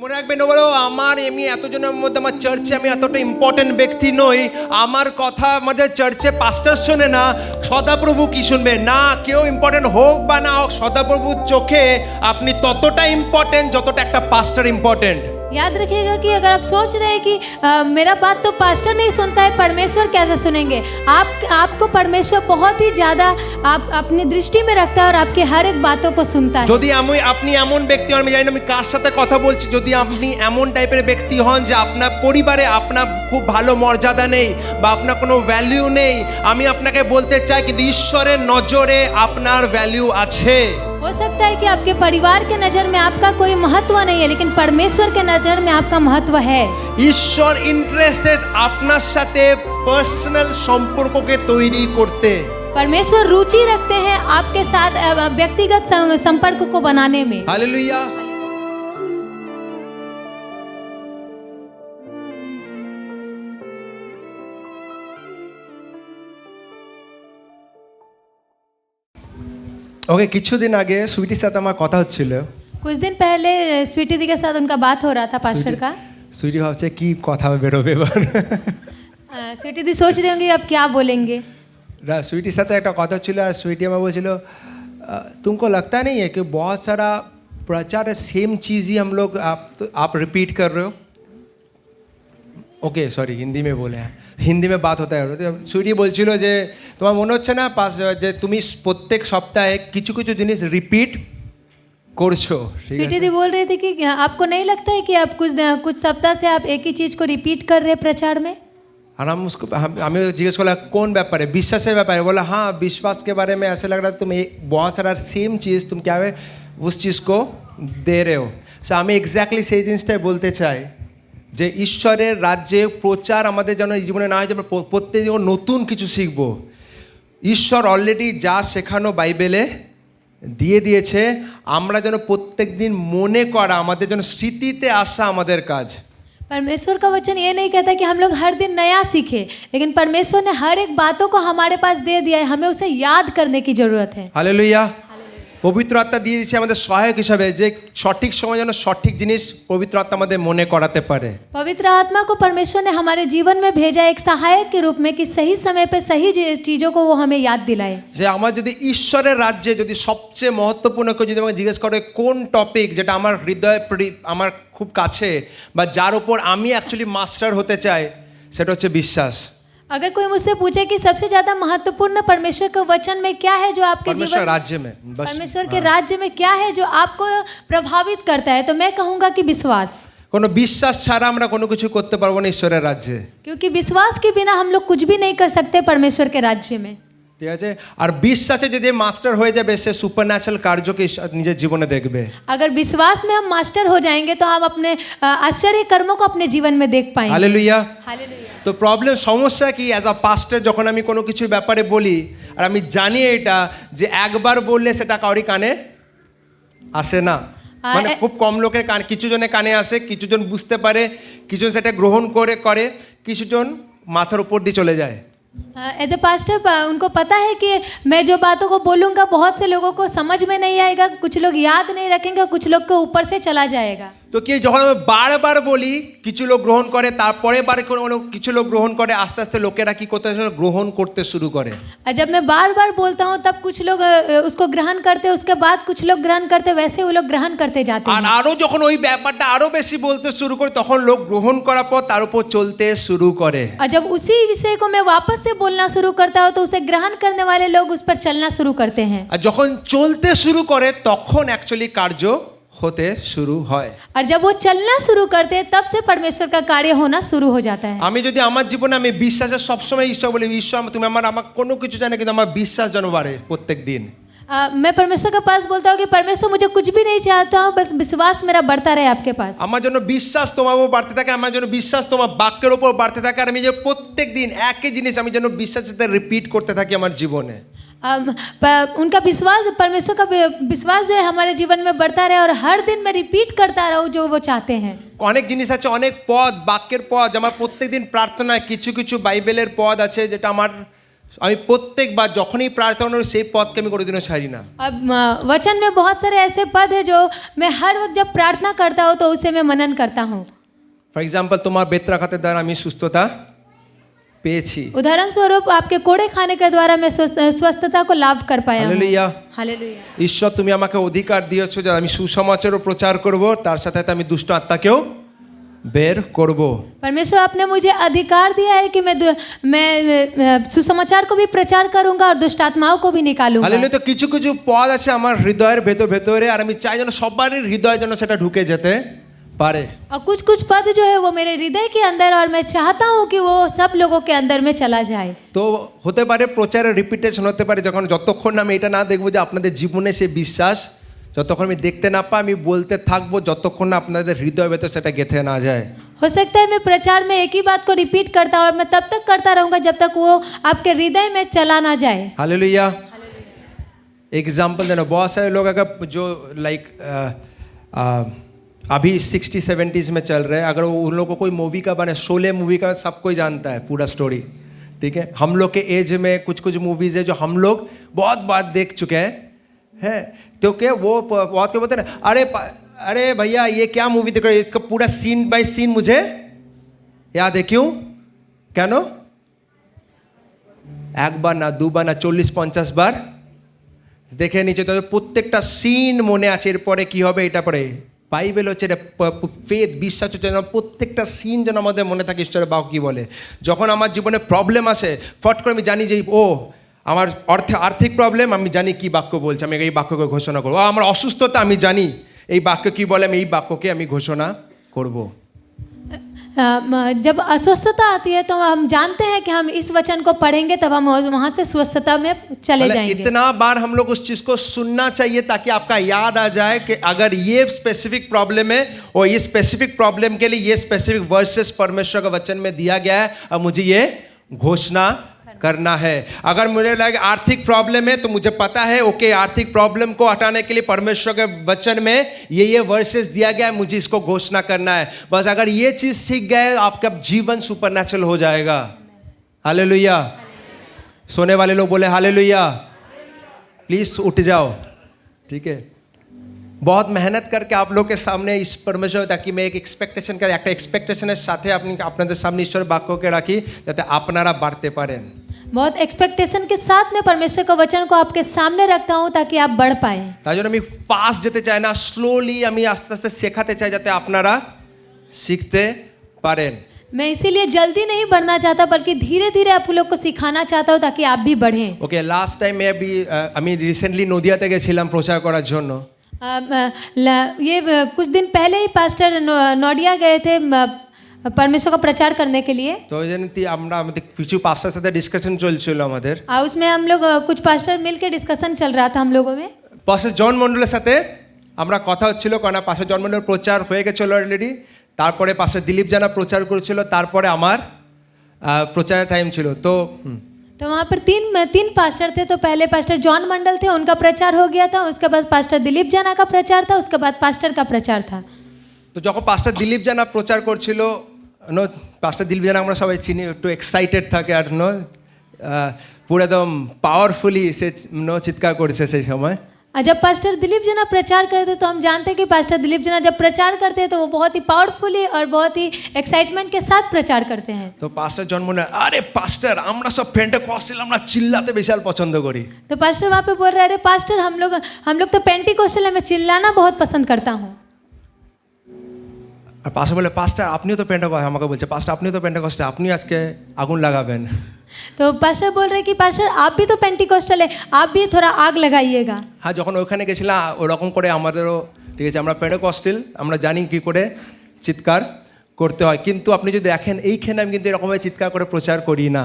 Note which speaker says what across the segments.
Speaker 1: মনে রাখবেন বলো আমার এমনি এতজনের মধ্যে আমার চার্চে আমি এতটা ইম্পর্টেন্ট ব্যক্তি নই, আমার কথা আমাদের চার্চে পাস্টার শোনে না, সদাপ্রভু কি শুনবে না? কেউ ইম্পর্টেন্ট হোক বা না হোক, সদাপ্রভুর চোখে আপনি ততটা ইম্পর্টেন্ট যতটা একটা পাস্টার ইম্পর্টেন্ট।
Speaker 2: याद रखिएगा कि अगर आप सोच रहे हैं कि मेरा बात तो पास्टर नहीं सुनता है, परमेश्वर कैसे सुनेंगे? आपको परमेश्वर बहुत ही ज़्यादा आप अपनी दृष्टि में रखता है और आपकी हर एक बातों को सुनता है।
Speaker 1: যদি আপনি এমন ব্যক্তি হন, আমি জানি না আমি কার সাথে কথা বলছি, যদি আপনি এমন টাইপের ব্যক্তি হন যে আপনার পরিবারে আপনার খুব ভালো মর্যাদা নেই বা আপনার কোনো ভ্যালু নেই, আমি আপনাকে বলতে চাই কিন্তু ঈশ্বরের নজরে আপনার ভ্যালু আছে।
Speaker 2: हो सकता है कि आपके परिवार के नज़र में आपका कोई महत्व नहीं है, लेकिन परमेश्वर के नज़र में आपका महत्व है।
Speaker 1: ঈশ্বর ইন্টারেস্টেড আপনার সাথে পার্সোনাল সম্পর্ককে তৈরি করতে।
Speaker 2: परमेश्वर रुचि रखते हैं आपके साथ व्यक्तिगत संपर्क को बनाने में।
Speaker 1: हालेलुया। ওকে, কিছুদিন আগে সুইটির সাথে আমার কথা হচ্ছিল।
Speaker 2: कुछ दिन पहले स्वीटी दी के साथ उनका बात हो रहा था पास्टर का।
Speaker 1: সুইটি ভাবছে কি কথা বেরোবে এবার।
Speaker 2: स्वीटी दी सोच रही होंगी अब क्या बोलेंगे।
Speaker 1: स्वीटी साथ एक कथा छिलो और स्वीटी हमें बोलो तुमको लगता नहीं है कि बहुत सारा प्रचार सेम चीज़ ही हम लोग आप रिपीट कर रहे हो? ओके सॉरी, हिंदी में बोले हैं, हिंदी में बात होता है। स्वीटी बोलছিল যে তোমার মনে হচ্ছে না যে তুমি প্রত্যেক সপ্তাহে কিছু কিছু জিনিস রিপিট করছো?
Speaker 2: स्वीटी दी बोल रही थी कि आपको नहीं लगता है कि आप कुछ सप्ताह से आप एक ही चीज़ को रिपीट कर रहे हैं प्रचार में?
Speaker 1: और हमें जिज्ञेस कर कौन व्यापार है? विश्वास व्यापार है। बोला हाँ, विश्वास के बारे में ऐसे लग रहा है तुम बहुत सारा सेम चीज़ तुम क्या है उस चीज़ को दे रहे हो। सो हमें एग्जैक्टली সেই জিনিসটাই বলতে চাই যে ঈশ্বরের রাজ্যে প্রচার আমাদের যেন জীবনে না হয় যে প্রত্যেকদিন নতুন কিছু শিখব। ঈশ্বর অলরেডি যা শেখানো বাইবেলে দিয়ে দিয়েছে, আমরা যেন প্রত্যেক দিন মনে করা, আমাদের যেন স্মৃতিতে আসা আমাদের কাজ।
Speaker 2: परमेश्वर का वचन ये नहीं कहता कि हम लोग हर दिन नया सीखें, लेकिन परमेश्वर ने हर एक बातों को हमारे पास दे दिया है, हमें उसे याद करने की ज़रूरत है।
Speaker 1: हालेलुया। পবিত্র আত্মা দিয়ে দিচ্ছে আমাদের সহায়ক হিসাবে যে সঠিক সময় যেন সঠিক জিনিস পবিত্র আত্মা আমাদের মনে করাতে পারে।
Speaker 2: पवित्र आत्मा को परमेश्वर ने हमारे जीवन में भेजा एक सहायक के रूप में कि सही समय पे सही चीज़ों को वो हमें याद दिलाए।
Speaker 1: যে আমার যদি ঈশ্বরের রাজ্যে যদি সবচেয়ে মহত্বপূর্ণ কেউ যদি আমাকে জিজ্ঞেস করে কোন টপিক যেটা আমার হৃদয়ে আমার খুব কাছে বা যার উপর আমি অ্যাকচুয়ালি মাস্টার হতে চাই, সেটা হচ্ছে বিশ্বাস।
Speaker 2: अगर कोई मुझसे पूछे कि सबसे ज़्यादा महत्वपूर्ण परमेश्वर के वचन में क्या है जो आपके
Speaker 1: परमेश्वर
Speaker 2: जीवन
Speaker 1: राज्य में
Speaker 2: परमेश्वर के राज्य में क्या है जो आपको प्रभावित करता है, तो मैं कहूँगा कि विश्वास।
Speaker 1: কোনো বিশ্বাস ছাড়া আমরা কোনো কিছু করতে পারবো না ঈশ্বরের রাজ্যে।
Speaker 2: क्योंकि विश्वास के बिना हम लोग कुछ भी नहीं कर सकते परमेश्वर के राज्य में।
Speaker 1: ঠিক আছে, আর বিশ্বাসে যদি মাস্টার হয়ে যাবে সে সুপারন্যাচুরাল কার্যকে নিজের জীবনে দেখবে।
Speaker 2: अगर विश्वास में हम मास्टर हो जाएंगे तो हम अपने आश्चर्य कर्मों को अपने जीवन में देख पाएंगे।
Speaker 1: हालेलुया।
Speaker 2: हालेलुया।
Speaker 1: তো প্রবলেম সমস্যা কি, অ্যাজ আ পাস্টার যখন আমি কোনো কিছু ব্যাপারে বলি আর আমি জানি এটা যে একবার বললে সেটা কাউরি কানে আসে না, মানে খুব কম লোকের কানে, কিছু জনের কানে আসে, কিছু জন বুঝতে পারে, কিছু জন সেটা গ্রহণ করে কিছু জন মাথার উপর দিয়ে চলে যায়।
Speaker 2: एज ए पास्टर उनको पता है कि मैं जो बातों को बोलूँगा बहुत से लोगों को समझ में नहीं आएगा, कुछ लोग याद नहीं रखेंगे, कुछ लोग के ऊपर से चला जाएगा।
Speaker 1: তো কি যখন আমি বারবার বলি কিছু লোক গ্রহণ করে, তারপরে কিছু লোক গ্রহণ করে, আস্তে আস্তে লোকেরা কি করতে গ্রহণ করতে শুরু করে।
Speaker 2: जब मैं बार बार बोलता हूँ तब कुछ लोग उसको ग्रहण करते हैं, उसके बाद कुछ लोग ग्रहण करते, वैसे वो लोग ग्रहण करते जाते
Speaker 1: আর
Speaker 2: हैं।
Speaker 1: আরো যখন ওই ব্যাপারটা আরো বেশি বলতে শুরু করে তখন লোক গ্রহণ করার পর তার উপর চলতে শুরু করে।
Speaker 2: और जब उसी विषय को मैं वापस से बोलना शुरू करता हूँ तो उसे ग्रहण करने वाले लोग उस पर चलना शुरू करते हैं।
Speaker 1: আর যখন চলতে শুরু করে তখন অ্যাকচুয়ালি কার্য হতে শুরু হয়।
Speaker 2: और जब वो चलना शुरू करते हैं तब से परमेश्वर का कार्य होना शुरू हो जाता है।
Speaker 1: আমি যদি আমার জীবনে আমি বিশ্বাসে সবসময় ঈশ্বর বলি, ঈশ্বর তুমি আমার কোনো কিছু জানে কিন্তু আমার বিশ্বাস যেন বাড়ে প্রত্যেক দিন।
Speaker 2: मैं परमेश्वर के पास बोलता हूँ कि परमेश्वर मुझे कुछ भी नहीं चाहता हूँ, बस विश्वास मेरा बढ़ता रहे आपके पास।
Speaker 1: আমার জন্য বিশ্বাস তোমার উপর বাড়তে থাকে, আমার জন্য বিশ্বাস তোমার বাক্যের উপর বাড়তে থাকে, আর আমি যে প্রত্যেক দিন একই জিনিস আমি যেন বিশ্বাসের সাথে রিপিট করতে থাকি আমার জীবনে।
Speaker 2: उनका विश्वास, परमेश्वर का विश्वास जो है हमारे जीवन में बढ़ता रहे और हर दिन मैं रिपीट करता रहूँ जो वो चाहते हैं।
Speaker 1: অনেক জিনিস আছে, অনেক পদ, বাক্যের পদ, আমার প্রত্যেক দিন প্রার্থনায় কিছু কিছু বাইবেলের পদ আছে যেটা আমার আমি প্রত্যেকবার যখনই প্রার্থনা করি সেই পথকে আমি কোনোদিনও ছাড়ি না।
Speaker 2: अब वचन में बहुत सारे ऐसे पद है जो मैं हर वक्त जब प्रार्थना करता हूँ तो उसे मैं मनन करता हूँ।
Speaker 1: ফর এক্সাম্পল তোমার বেত্রাঘাতের দ্বারা আমি সুস্থতা পেয়েছি।
Speaker 2: उदाहरण स्वरूप आपके कोड़े खाने के द्वारा मैं स्वस्थता को लाभ कर पाया हूँ।
Speaker 1: হালেলুয়া।
Speaker 2: हालेलुया।
Speaker 1: ঈশ্বর তুমি আমাকে অধিকার দিয়েছো যে আমি সুসমাচারও প্রচার করব, তার সাথে সাথে আমি দুষ্ট আত্মাকেও বের করব।
Speaker 2: परमेश्वर आपने मुझे अधिकार दिया है कि मैं सुसमाचार को भी प्रचार करूंगा और दुष्ट आत्माओं को भी निकालूंगा।
Speaker 1: হালেলুয়া। তো কিছু কিছু পদ আছে আমার হৃদয়ের ভেতরে, আর আমি চাই যেন সবারই হৃদয় যেন সেটা ঢুকে যেতে পারে।
Speaker 2: और कुछ कुछ पद जो है वो मेरे हृदय के अंदर, और मैं चाहता हूँ कि वो सब लोगों के अंदर में चला जाए।
Speaker 1: তো হতে পারে প্রচারের রিপিটেশন হতে পারে, যতক্ষণ আমি এটা না দেখবো যে আপনাদের জীবনে সে বিশ্বাস, যতক্ষণ আমি দেখতে না পাই আমি বলতে থাকবো, যতক্ষণ না আপনাদের হৃদয় ভেতর সেটা গেঁথে না যায়।
Speaker 2: हो सकता है मैं प्रचार में एक ही बात को रिपीट करता हूँ और मैं तब तक करता रहूँगा जब तक वो आपके हृदय में चला ना जाए।
Speaker 1: हालेलुया। एग्जाम्पल देना, बहुत सारे लोग अगर जो लाइक अभी 60-70s में चल रहे हैं, अगर उन लोगों को कोई मूवी का बने, शोले मूवी का सब कोई जानता है पूरा स्टोरी, ठीक है। हम लोग के एज में कुछ कुछ मूवीज़ है जो हम लोग बहुत बार देख चुके हैं, तो क्या वो बहुत के बोलते हैं अरे भैया ये क्या मूवी देख रहे हो, इसका पूरा सीन बाय सीन मुझे याद है। क्यों? क्या नो? एक बार ना, दो बार ना, 40-50 বার দেখে নিচে, তো প্রত্যেকটা সিন মনে আছে। এরপরে কী হবে এটা পরে বাইবেল হচ্ছে এটা ফেথ, বিশ্বাস হচ্ছে যেন প্রত্যেকটা সিন যেন আমাদের মনে থাকে ঈশ্বরের বাক্য কী বলে। যখন আমার জীবনে প্রবলেম আসে ফট করে আমি জানি যে ও আমার আর্থিক প্রবলেম, আমি জানি কি বাক্য বলছে, আমি এই বাক্যকে ঘোষণা করবো। আমার অসুস্থতা, আমি জানি এই বাক্য কী বলে, আমি এই বাক্যকে আমি ঘোষণা করব।
Speaker 2: जब अस्वस्थता आती है तो हम जानते हैं कि हम इस वचन को पढ़ेंगे तब हम वहाँ से स्वस्थता में चले जाएंगे।
Speaker 1: इतना बार हम लोग उस चीज़ को सुनना चाहिए ताकि आपका याद आ जाए कि अगर ये स्पेसिफिक प्रॉब्लम है और ये स्पेसिफिक प्रॉब्लम के लिए ये स्पेसिफिक वर्सेस परमेश्वर का वचन में दिया गया है, अब मुझे ये घोषणा करना है। अगर मुझे लगे आर्थिक प्रॉब्लम है तो मुझे पता है ओके आर्थिक प्रॉब्लम को हटाने के लिए परमेश्वर के वचन में ये वर्सेस दिया गया है, मुझे इसको घोषणा करना है। बस अगर ये चीज़ सीख गए आपका जीवन सुपरनैचुरल हो जाएगा। हालेलुया। सोने वाले लोग बोले हालेलुया। प्लीज़ उठ जाओ, ठीक है। बहुत मेहनत करके आप लोग के सामने इस परमेश्वर, ताकि मैं एक एक्सपेक्टेशन का एक एक्सपेक्टेशনের সাথে আপনাদের সামনে ঈশ্বরের বাক্যকে রাখি যাতে আপনারা বাড়তে পারেন।
Speaker 2: बहुत एक्सपेक्टेशन के साथ में परमेश्वर का वचन को आपके सामने रखता हूँ ताकि आप बढ़ पाए।
Speaker 1: তাই জন্য আমি ফাস্ট যেতে চাই না, স্লোলি আমি আস্তে আস্তে শেখাতে চাই যাতে আপনারা শিখতে পারেন।
Speaker 2: मैं इसीलिए जल्दी नहीं बढ़ना चाहता बल्कि धीरे धीरे आप लोग को सिखाना चाहता हूँ ताकि आप भी बढ़ें।
Speaker 1: ওকে, লাস্ট টাইম আমি রিসেন্টলি নদিয়াতে গেছিলাম প্রচার করার জন্য।
Speaker 2: ये कुछ दिन पहले ही पास्टर नोडिया गए थे परमेश्वर का प्रचार करने के लिए।
Speaker 1: তো আমরা আমাদের কিছু পাস্টারের সাথে ডিসকাশন চলছিল আমাদের,
Speaker 2: उसमें हम लोग कुछ पास्टर मिलकर डिस्कशन चल रहा था हम लोगों में।
Speaker 1: পাস্টার জন মন্ডলের সাথে আমরা কথা হচ্ছিল, কারণ পাস্টার জন মন্ডলের প্রচার হয়ে গেছিল অলরেডি। তারপরে পাস্টার দিলীপ জানা প্রচার করেছিল, তারপরে আমার প্রচারের টাইম ছিল।
Speaker 2: तो वहाँ पर तीन पास्टर थे। तो पहले पास्टर जॉन मंडल थे, उनका प्रचार हो गया था। उसके बाद पास्टर दिलीप जाना का प्रचार था। उसके बाद पास्टर का प्रचार था।
Speaker 1: তো যখন পাস্টার দিলীপ জানা প্রচার করছিল, পাস্টার দিলীপ জানা আমরা সবাই চিনি, একটু এক্সাইটেড থাকে আর পুরো একদম পাওয়ারফুলি সে চিৎকার করেছে সেই সময়।
Speaker 2: जब पास्टर दिलीप जना प्रचार करते तो हम जानते हैं कि पास्टर दिलीप जना जब प्रचार करते हैं तो वो बहुत ही पावरफुली और बहुत ही एक्साइटमेंट के साथ प्रचार करते हैं।
Speaker 1: तो पास्टर जॉन মনে আরে পাস্টার আমরা সব পেন্টেকস্টাল আমরা চিল্লাতে বিশাল পছন্দ করি।
Speaker 2: तो पास्टर वहाँ पे बोल रहे अरे पास्टर हम लोग तो पेंटिकोस्टल है, मैं चिल्लाना बहुत पसंद करता हूँ।
Speaker 1: আর পাস্টার বলে পাস্টার আপনিও তো পেন্টেকস্টাল, আমাকে বলছে পাস্টার আপনিও তো পেন্টেকস্টাল, আপনি আজকে আগুন লাগাবেন।
Speaker 2: तो पास्टर बोल रहे कि पास्टर आप भी तो पेंटिकोस्टल है, आप भी थोड़ा आग लगाइएगा।
Speaker 1: হ্যাঁ, যখন ওখানে গেছিলাম ওরকম করে আমাদেরও ঠিক আছে, আমরা পেন্টেকস্টাল আমরা জানি কি করে চিৎকার করতে হয়, কিন্তু আপনি যদি দেখেন এইখানে আমি কিন্তু এরকমভাবে চিৎকার করে প্রচার করি না।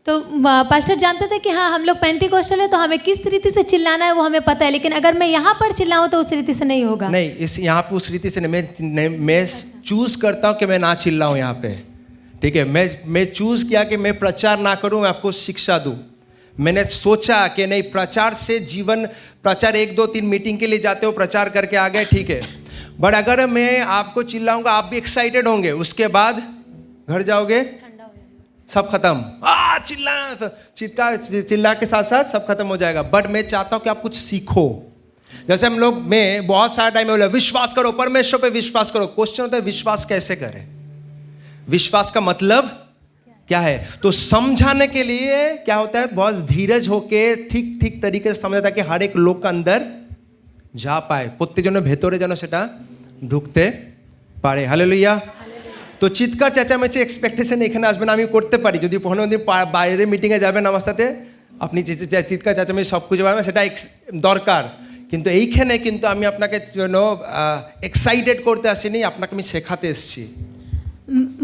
Speaker 2: तो पास्टर जानते थे कि हाँ हम लोग पेंटिकोस्टल है तो हमें किस रीति से चिल्लाना है वो हमें पता है, लेकिन अगर मैं यहाँ पर चिल्लाऊँ तो उस रीति से नहीं होगा।
Speaker 1: नहीं, यहाँ पे उस रीति से नहीं, मैं चूज़ करता हूँ कि मैं ना चिल्लाऊँ यहाँ पे, ठीक है। मैं चूज़ किया कि मैं प्रचार ना करूँ, मैं आपको शिक्षा दूँ। मैंने सोचा कि नहीं प्रचार से जीवन, प्रचार 1-2-3 मीटिंग के लिए जाते हो, प्रचार करके आ गए ठीक है, बट अगर मैं आपको चिल्लाऊंगा आप भी एक्साइटेड होंगे, उसके बाद घर जाओगे सब खत्म, चिल्ला के साथ साथ सब खत्म हो जाएगा. बट मैं चाहता हूँ कि आप कुछ सीखो. जैसे हम लोग में बहुत सारा टाइम बोला विश्वास करो, परमेश्वर पे विश्वास करो. क्वेश्चन होता है विश्वास कैसे करें, विश्वास का मतलब क्या है. तो समझाने के लिए क्या होता है, बहुत धीरज होके ठीक ठीक तरीके से समझा ताकि हर एक लोग का अंदर যা পায় প্রত্যেকজনের ভেতরে যেন সেটা ঢুকতে পারে. হালেলুয়া. তো চিৎকার চেঁচামেচি এক্সপেকটেশন এখানে আসবেন আমি করতে পারি, যদি কোনো দিন বাইরে মিটিংয়ে যাবেন আমার সাথে আপনি চিৎকার চেঁচামেচি সব কিছু পাবেন, সেটা দরকার. কিন্তু এইখানে কিন্তু আমি আপনাকে যেন এক্সাইটেড করতে আসিনি, আপনাকে আমি শেখাতে এসেছি.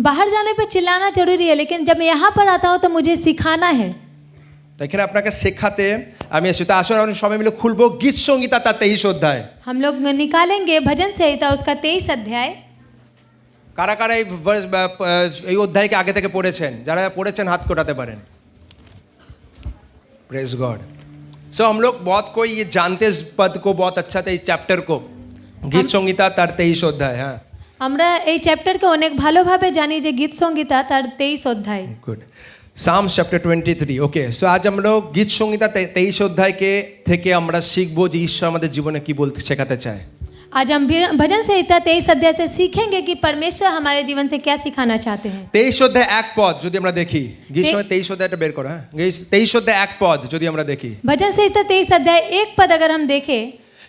Speaker 2: बाहर जाने पे चिल्लाना जरूरी है, लेकिन जब मैं यहाँ पर आता हूँ तो मुझे सिखाना है.
Speaker 1: তো এখানে আপনাকে শেখাতে আমি এসেছি. তো আসলে আমি সবাই মিলে খুলবো গীত সংগীতা তার 23 অধ্যায়.
Speaker 2: हम लोग निकालेंगे भजन संहिता उसका 23 अध्याय.
Speaker 1: কারা কারা এই অধ্যায়কে আগে থেকে পড়েছেন? যারা পড়েছেন হাত কোটাতে পারেন. Praise God. सो हम लोग बहुत कोई ये जानते इस पद को बहुत अच्छा था, इस चैप्टर को. गीत संगीता তার 23 অধ্যায়. হ্যাঁ,
Speaker 2: আমরা এই চ্যাপ্টারকে অনেক ভালোভাবে জানি যে গীত সংগীতা তার 23 অধ্যায়.
Speaker 1: गुड. Psalms chapter 23. ওকে, সো আজ আমরা গীত সংগীতা 23 অধ্যায়কে থেকে আমরা শিখবো যে ঈশ্বর আমাদের জীবনে কি বলতে শেখাতে চায়.
Speaker 2: आज हम भजन संहिता 23 अध्याय से सीखेंगे कि परमेश्वर हमारे जीवन से क्या सिखाना चाहते हैं.
Speaker 1: 23 অধ্যায় 1 পদ যদি আমরা দেখি, গীত সংগীতা 23 অধ্যায়টা বের করো. হ্যাঁ, 23 অধ্যায় 1 পদ যদি আমরা দেখি,
Speaker 2: भजन संहिता 23 अध्याय 1 पद अगर हम देखें,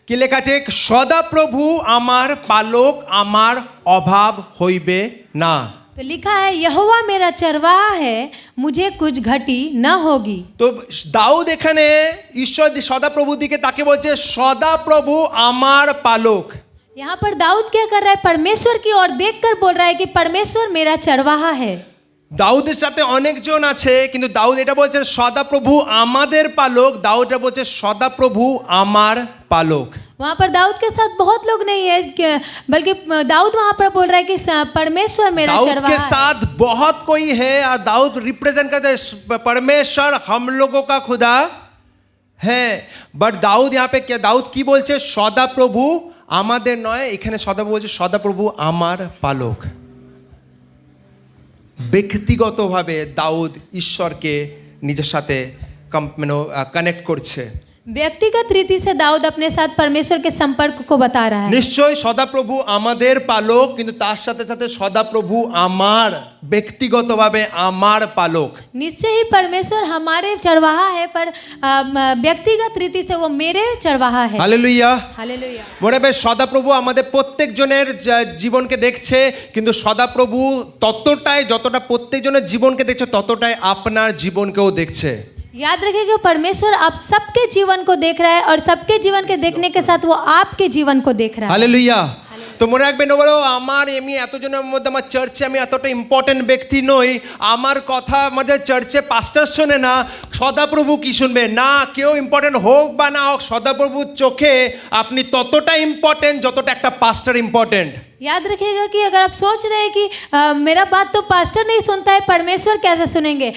Speaker 1: কি লেখা আছে? সদাপ্রভু আমার পালক, আমার অভাব হইবে না.
Speaker 2: तो लिखा है यहोवा मेरा चरवाहा है, मुझे कुछ घटी न होगी.
Speaker 1: তো দাউদ এখানে ঈশ্বর সদাপ্রভু দিকে তাকে বলছে সদাপ্রভু আমার পালক.
Speaker 2: यहाँ पर दाऊद क्या कर रहा है, परमेश्वर की ओर देखकर बोल रहा है कि परमेश्वर मेरा चरवाहा है.
Speaker 1: দাউদের সাথে অনেকজন আছে, কিন্তু দাউদ এটা বলছে সদাপ্রভু আমাদের পালক. দাউদটা বলছে সদাপ্রভু আমার পালক.
Speaker 2: वहाँ पर दाऊद के साथ बहुत लोग नहीं है, बल्कि दाऊद वहाँ पर बोल रहा है कि परमेश्वर मेरा
Speaker 1: दाऊद के
Speaker 2: चरवाहा है.
Speaker 1: साथ बहुत कोई है और दाऊद रिप्रेजेंट करते हैं परमेश्वर हम लोगों का खुदा है. बट दाऊद यहाँ पे क्या, दाऊद की बोलছে সদাপ্রভু আমাদের নয়, এখানে সদাপ্রভু বলছে সদাপ্রভু আমার পালক. ব্যক্তিগতভাবে দাউদ ঈশ্বরকে নিজের সাথে কানেক্ট করছে.
Speaker 2: व्यक्तिगत रीति से दाऊद अपने साथ परमेश्वर के संपर्क को बता रहा है.
Speaker 1: নিশ্চয়ই সদাপ্রভু আমাদের পালক, কিন্তু তার সাথে সাথে সদাপ্রভু আমার ব্যক্তিগতভাবে আমার পালক.
Speaker 2: निश्चय ही परमेश्वर हमारे चरवाहा है, पर व्यक्तिगत रीति से वो मेरे चरवाहा है.
Speaker 1: হালেলুয়া.
Speaker 2: हालेलुया.
Speaker 1: মনে হবে সদাপ্রভু আমাদের প্রত্যেকজনের জীবনকে দেখছে, কিন্তু সদাপ্রভু ততটাই যতটা প্রত্যেকজনের জীবনকে দেখছে ততটাই আপনার জীবনকেও দেখছে.
Speaker 2: याद रखिएगा परमेश्वर आप सबके जीवन को देख रहा है, और सबके जीवन के देखने के साथ वो आपके जीवन को देख रहा है.
Speaker 1: হালেলুয়া. তো মনে রাখবেন, বলো আমার এমনি এতজনের মধ্যে আমার চার্চে আমি এতটা ইম্পর্টেন্ট ব্যক্তি নই, আমার কথা আমাদের চার্চে পাস্টার শোনে না, সদাপ্রভু কি শুনবে? না, কেউ ইম্পর্টেন্ট হোক বা না হোক, সদাপ্রভুর চোখে আপনি ততটা ইম্পর্টেন্ট যতটা একটা পাস্টার ইম্পর্টেন্ট.
Speaker 2: याद रखिएगा कि अगर आप सोच रहे हैं कि मेरा बात तो पास्टर नहीं सुनता है, परमेश्वर कैसे सुनेंगे?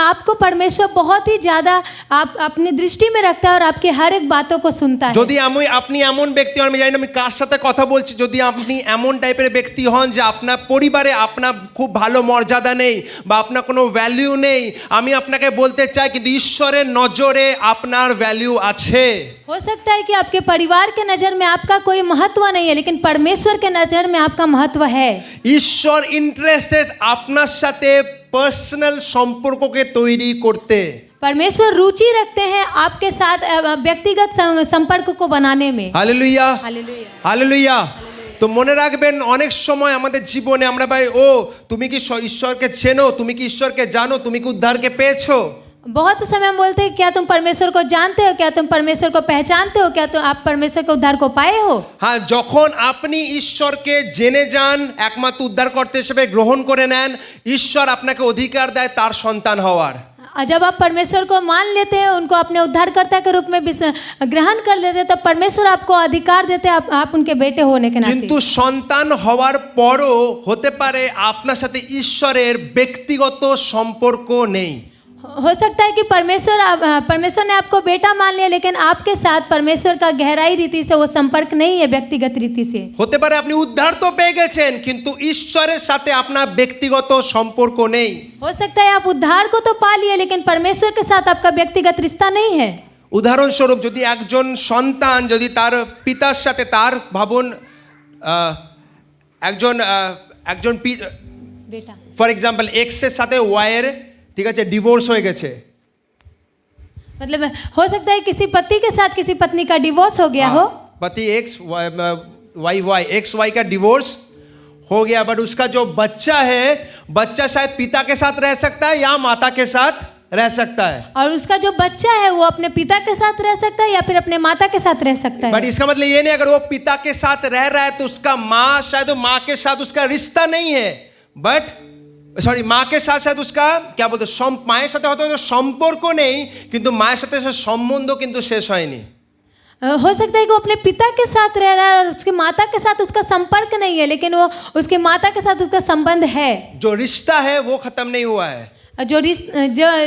Speaker 2: आपको परमेश्वर बहुत ही ज़्यादा आप अपनी दृष्टि में रखता है और आपके हर एक बातों को सुनता है.
Speaker 1: যদি আপনি এমন ব্যক্তি হন, আমি জানি না আমি কার সাথে কথা বলছি, যদি আপনি এমন টাইপের ব্যক্তি হন যে আপনার পরিবারে আপনার খুব ভালো মর্যাদা নেই বা আপনার কোনো ভ্যালিউ নেই, আমি আপনাকে বলতে চাই কিন্তু ঈশ্বরের নজরে আপনার ভ্যালিউ আছে.
Speaker 2: हो सकता है कि आपके परिवार के नज़र में आपका कोई महत्व नहीं है, लेकिन परमेश्वर के नज़र में आपका महत्व है.
Speaker 1: ঈশ্বর ইন্টারেস্টেড আপনার সাথে পার্সোনাল সম্পর্ককে তৈরি করতে.
Speaker 2: परमेश्वर रुचि रखते हैं आपके साथ व्यक्तिगत संपर्क को बनाने में.
Speaker 1: হালেলুয়া.
Speaker 2: हालेलुया.
Speaker 1: হালেলুয়া. তো মনে রাখবেন, অনেক সময় আমাদের জীবনে আমরা ভাই তুমি কি ঈশ্বরকে চেনো, তুমি কি ঈশ্বরকে জানো, তুমি কি উদ্ধারকে পেয়েছো?
Speaker 2: बहुत समय हम बोलते हैं क्या तुम परमेश्वर को जानते हो, क्या तुम परमेश्वर को पहचानते हो, क्या तुम आप परमेश्वर के उद्धार को पाए हो?
Speaker 1: হ্যাঁ, যখন আপনি ঈশ্বরকে জেনে যান, একমাত্র উদ্ধারকর্তা হিসেবে গ্রহণ করে নেন, ঈশ্বর আপনাকে অধিকার দেয় তার সন্তান হওয়ার.
Speaker 2: जब आप परमेश्वर को मान लेते हैं, उनको अपने उद्धारकर्ता के रूप में ग्रहण कर लेते हैं, तो परमेश्वर आपको अधिकार देते हैं आप उनके बेटे होने के नाते.
Speaker 1: কিন্তু সন্তান হওয়ার পরও হতে পারে আপনার সাথে ঈশ্বরের ব্যক্তিগত সম্পর্ক নেই.
Speaker 2: हो सकता है कि परमेश्वर ने आपको बेटा मान लिया, लेकिन आपके साथ परमेश्वर का गहराई रीति से वो संपर्क नहीं है, व्यक्तिगत रीति से।
Speaker 1: হতে পারে আপনি উদ্ধার তো পেয়ে গেছেন কিন্তু ঈশ্বরের সাথে আপনার ব্যক্তিগত সম্পর্ক নেই।
Speaker 2: हो सकता है आप उद्धार को तो पा लिए, लेकिन परमेश्वर के साथ आपका व्यक्तिगत रिश्ता नहीं है।
Speaker 1: উদাহরণস্বরূপ যদি একজন সন্তান যদি তার পিতার সাথে তার ভাবুন একজন
Speaker 2: बेटा
Speaker 1: ফর এক্সাম্পল এক্সের সাথে ওয়াইয়ের ঠিক আছে ডিভোর্স হয়ে গেছে,
Speaker 2: मतलब हो सकता है किसी पति के साथ किसी पत्नी का डिवोर्स हो गया हो।
Speaker 1: पति एक्स वाई एक्स वाई का डिवोर्स हो गया, बट उसका जो बच्चा है बच्चा शायद पिता के साथ रह सकता है या माता के साथ रह सकता है,
Speaker 2: और उसका जो बच्चा है वो अपने पिता के साथ रह सकता है या फिर अपने माता के साथ रह सकता है।
Speaker 1: बट इसका मतलब ये नहीं अगर वो पिता के साथ रह रहा है तो उसका माँ शायद वो माँ के साथ उसका रिश्ता नहीं है, बट सॉरी माँ के साथ साथ उसका क्या बोलते মায়ের সাথে হয়তো সম্পর্ক নেই কিন্তু মায়ের সাথে সম্বন্ধ কিন্তু শেষ হয়নি।
Speaker 2: हो सकता है कि वो अपने पिता के साथ रह रहा है और उसके माता के साथ उसका संपर्क नहीं है, लेकिन वो उसके माता के साथ उसका संबंध है।
Speaker 1: जो रिश्ता है वो खत्म नहीं हुआ है,
Speaker 2: जो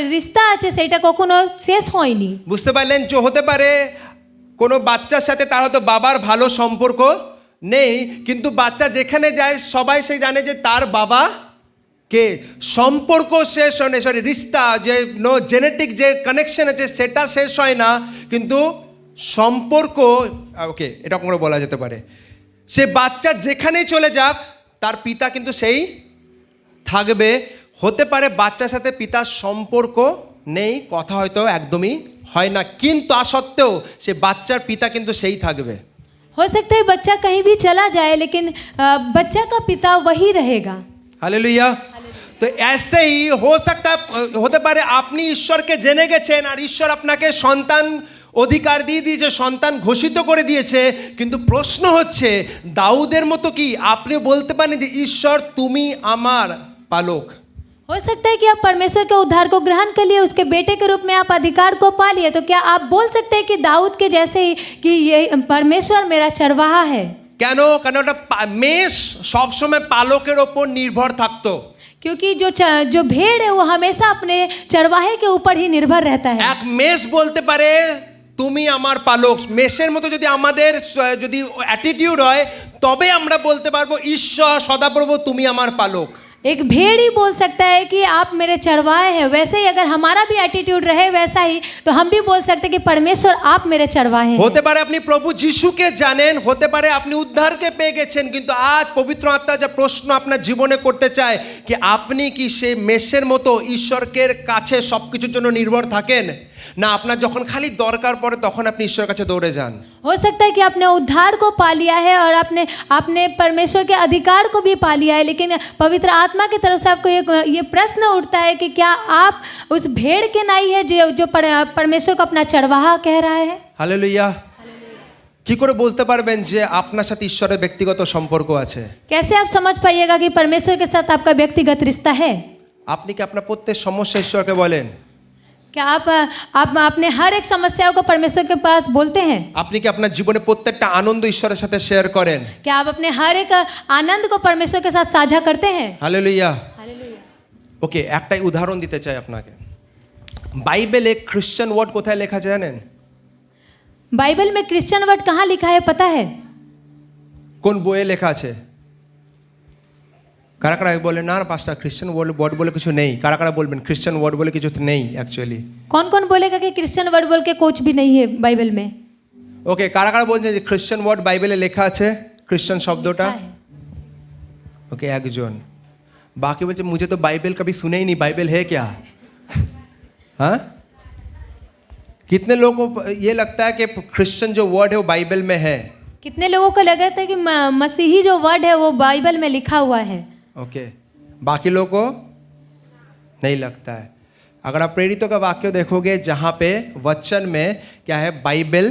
Speaker 2: रिश्ता আছে সেটা কখনো শেষ হয়নি।
Speaker 1: বুঝতে পারলেন? যে হতে পারে কোনো বাচ্চার সাথে তার হয়তো বাবার ভালো সম্পর্ক নেই কিন্তু বাচ্চা যেখানে যায় সবাই সে জানে যে তার বাবা কে, সম্পর্ক শেষ হয় না, সরি রিস্তা যে নো জেনেটিক যে কানেকশন আছে সেটা শেষ হয় না কিন্তু সম্পর্ক ওকে এটা কোনো বলা যেতে পারে সে বাচ্চা যেখানেই চলে যাক তার পিতা কিন্তু সেই থাকবে। হতে পারে বাচ্চার সাথে পিতার সম্পর্ক নেই, কথা হয়তো একদমই হয় না, কিন্তু তা সত্ত্বেও সে বাচ্চার পিতা কিন্তু সেই থাকবে।
Speaker 2: हो सकता है बच्चा कहीं भी चला जाए लेकिन बच्चा का पिता वही रहेगा।
Speaker 1: हालेलुया। তো ऐसे ही हो सकता হতে পারে আপনি ঈশ্বরকে জেনে গেছেন আর ঈশ্বর আপনাকে সন্তান অধিকার দিয়ে দিয়েছে, সন্তান ঘোষিত করে দিয়েছে, কিন্তু প্রশ্ন হচ্ছে দাউদের মতো কি আপনি বলতে পারেন যে ঈশ্বর তুমি আমার পালক?
Speaker 2: हो सकता है कि आप परमेश्वर के उद्धार को ग्रहण कर लिए, उसके बेटे के रूप में आप अधिकार को पा लिए, तो क्या आप बोल सकते हैं कि दाऊद के जैसे ही कि ये परमेश्वर मेरा चरवाहा है?
Speaker 1: কেন? কারণ ওটা মেষ সবসময় পালকের ওপর নির্ভর থাকতো,
Speaker 2: क्योंकि जो भेड़ है वो हमेशा अपने चरवाहे के ऊपर ही निर्भर रहता है।
Speaker 1: এক মেষ বলতে পারে তুমি আমার পালক। মেষের মতো যদি আমাদের যদি অ্যাটিটিউড হয় তবে আমরা বলতে পারবো ঈশ্বর সদাপ্রভু তুমি আমার পালক।
Speaker 2: एक भेड़ ही बोल सकता है कि आप मेरे चरवाहे हैं, वैसे ही अगर हमारा भी एटीट्यूड रहे वैसा ही तो हम भी बोल सकते हैं कि परमेश्वर आप मेरे चरवाहे हैं।
Speaker 1: হতে পারে আপনি প্রভু যিশুকে জানেন, হতে পারে আপনি উদ্ধারকে পেয়ে গেছেন, কিন্তু আজ পবিত্র আত্মা যে প্রশ্ন আপনার জীবনে করতে চায় কি আপনি কি সেই মেষের মতো ঈশ্বরের কাছে সব কিছুর জন্য নির্ভর থাকেন, না আপনার যখন খালি দরকার পড়ে তখন আপনি ঈশ্বরের কাছে দৌড়ে যান?
Speaker 2: हो सकता है कि आपने उद्धार को पा लिया है और आपने परमेश्वर के अधिकार को भी पा लिया है, लेकिन पवित्र आत्मा की तरफ से आपको ये प्रश्न उठता है कि क्या आप उस भेड़ के नहीं है जो परमेश्वर को अपना चरवाहा कह रहा है?
Speaker 1: हालेलुया। কি করে বলতে পারবেন যে আপনার সাথে ঈশ্বরের ব্যক্তিগত সম্পর্ক আছে?
Speaker 2: कैसे आप समझ पाइएगा कि परमेश्वर के साथ आपका व्यक्तिगत रिश्ता है?
Speaker 1: আপনি কি আপনার প্রত্যেক সমস্যা ঈশ্বরকে বলেন?
Speaker 2: क्या आप अपने हर एक समस्याओं को परमेश्वर के पास बोलते हैं?
Speaker 1: আপনি কি আপনার জীবনে প্রত্যেকটা আনন্দ ঈশ্বরের সাথে শেয়ার করেন?
Speaker 2: क्या आप अपने हर एक आनंद को परमेश्वर के साथ साझा करते हैं?
Speaker 1: হালেলুয়া।
Speaker 2: हालेलुया।
Speaker 1: ওকে, একটাই উদাহরণ দিতে চাই আপনাকে। বাইবেলে খ্রিশ্চান ওয়ার্ড কোথায় লেখা আছে জানেন?
Speaker 2: बाइबल में क्रिश्चियन वर्ड कहाँ लिखा है पता है?
Speaker 1: কোন বইয়ে লেখা আছে? কারা কারা বলে না পাস্টার খ্রিশ্চান ওয়ার্ড বলে কিছু নেই? কারা কারা বলবেন খ্রিশ্চান ওয়ার্ড বলে কিছু নেই অ্যাকচুয়ালি?
Speaker 2: कौन कौन बोलेगा कि क्रिश्चियन वर्ड बोल के कुछ भी नहीं है बाइबल में?
Speaker 1: ওকে, কারা কারা বলছেন যে খ্রিশ্চান ওয়ার্ড বাইবেলে লেখা আছে, খ্রিশ্চান শব্দটা? ओके, একজন। बाकी बच्चे मुझे तो बाइबल कभी सुने ही नहीं, बाइबल है क्या? हाँ, कितने लोगों को ये लगता है कि क्रिश्चियन जो वर्ड है वो बाइबल में है?
Speaker 2: कितने लोगों को लगा था कि मसीही जो वर्ड है वो बाइबल में लिखा हुआ है?
Speaker 1: ओके, बाकी लोगों को नहीं लगता है। अगर आप प्रेरितों का वाक्य देखोगे जहाँ पे वचन में क्या है बाइबल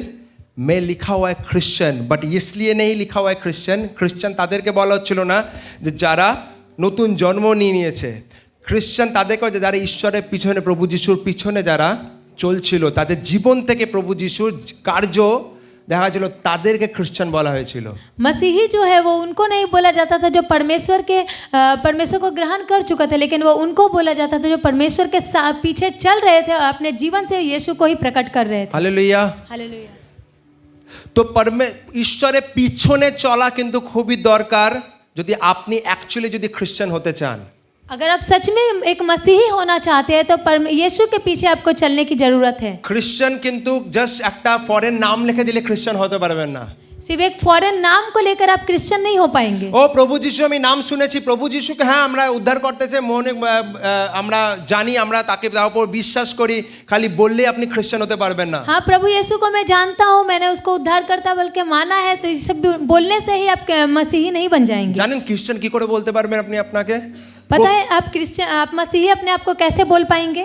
Speaker 1: में लिखा हुआ है क्रिश्चियन, बट इसलिए नहीं लिखा हुआ है क्रिश्चियन। क्रिश्चियन তাদেরকে বলা হচ্ছিল না যে যারা নতুন জন্ম নিয়েছে, খ্রিশ্চান তাদেরকে যারা ঈশ্বরের পিছনে প্রভু যিশুর পিছনে যারা চলছিল, তাদের জীবন থেকে প্রভু যিশুর কার্য দেখা গেছিল তাদেরকে খ্রিস্টান বলা হয়েছিল।
Speaker 2: मसीही जो है वो उनको नहीं बोला जाता था जो परमेश्वर को ग्रहण कर चुका था, लेकिन वो उनको बोला जाता था जो परमेश्वर के पीछे चल रहे थे और अपने जीवन से यीशु को ही प्रकट कर रहे थे।
Speaker 1: हालेलुया।
Speaker 2: हालेलुया।
Speaker 1: তো ঈশ্বরের পিছনে চলা কিন্তু খুবই দরকার যদি আপনি অ্যাকচুয়ালি যদি খ্রিস্টান হতে চান।
Speaker 2: अगर आप सच में एक मसीही होना चाहते हैं तो यीशु के पीछे आपको चलने की जरूरत है।
Speaker 1: খ্রিস্টান কিন্তু জাস্ট একটা ফরেন নাম লিখে দিলে খ্রিস্টান হতে পারবেন না।
Speaker 2: सिर्फ एक फॉरेन नाम को लेकर आप क्रिश्चियन नहीं हो पाएंगे।
Speaker 1: ও প্রভু যিশু আমি নাম শুনেছি, প্রভু যিশুকে হ্যাঁ আমরা উদ্ধার করতেছে মনে আমরা জানি, আমরা তাকে তার উপর বিশ্বাস করি, খালি বললেই আপনি খ্রিস্টান হতে পারবেন না।
Speaker 2: हाँ, प्रभु यीशु को मैं जानता हूँ, मैंने उसको उद्धार करता बल्कि माना है, तो ये सब बोलने से ही आप मसीही नहीं बन जाएंगे।
Speaker 1: জানেন খ্রিস্টান কি করে বলতে পারবেন আপনি আপনাকে?
Speaker 2: पता है आप मसीही अपने आप को कैसे बोल पाएंगे?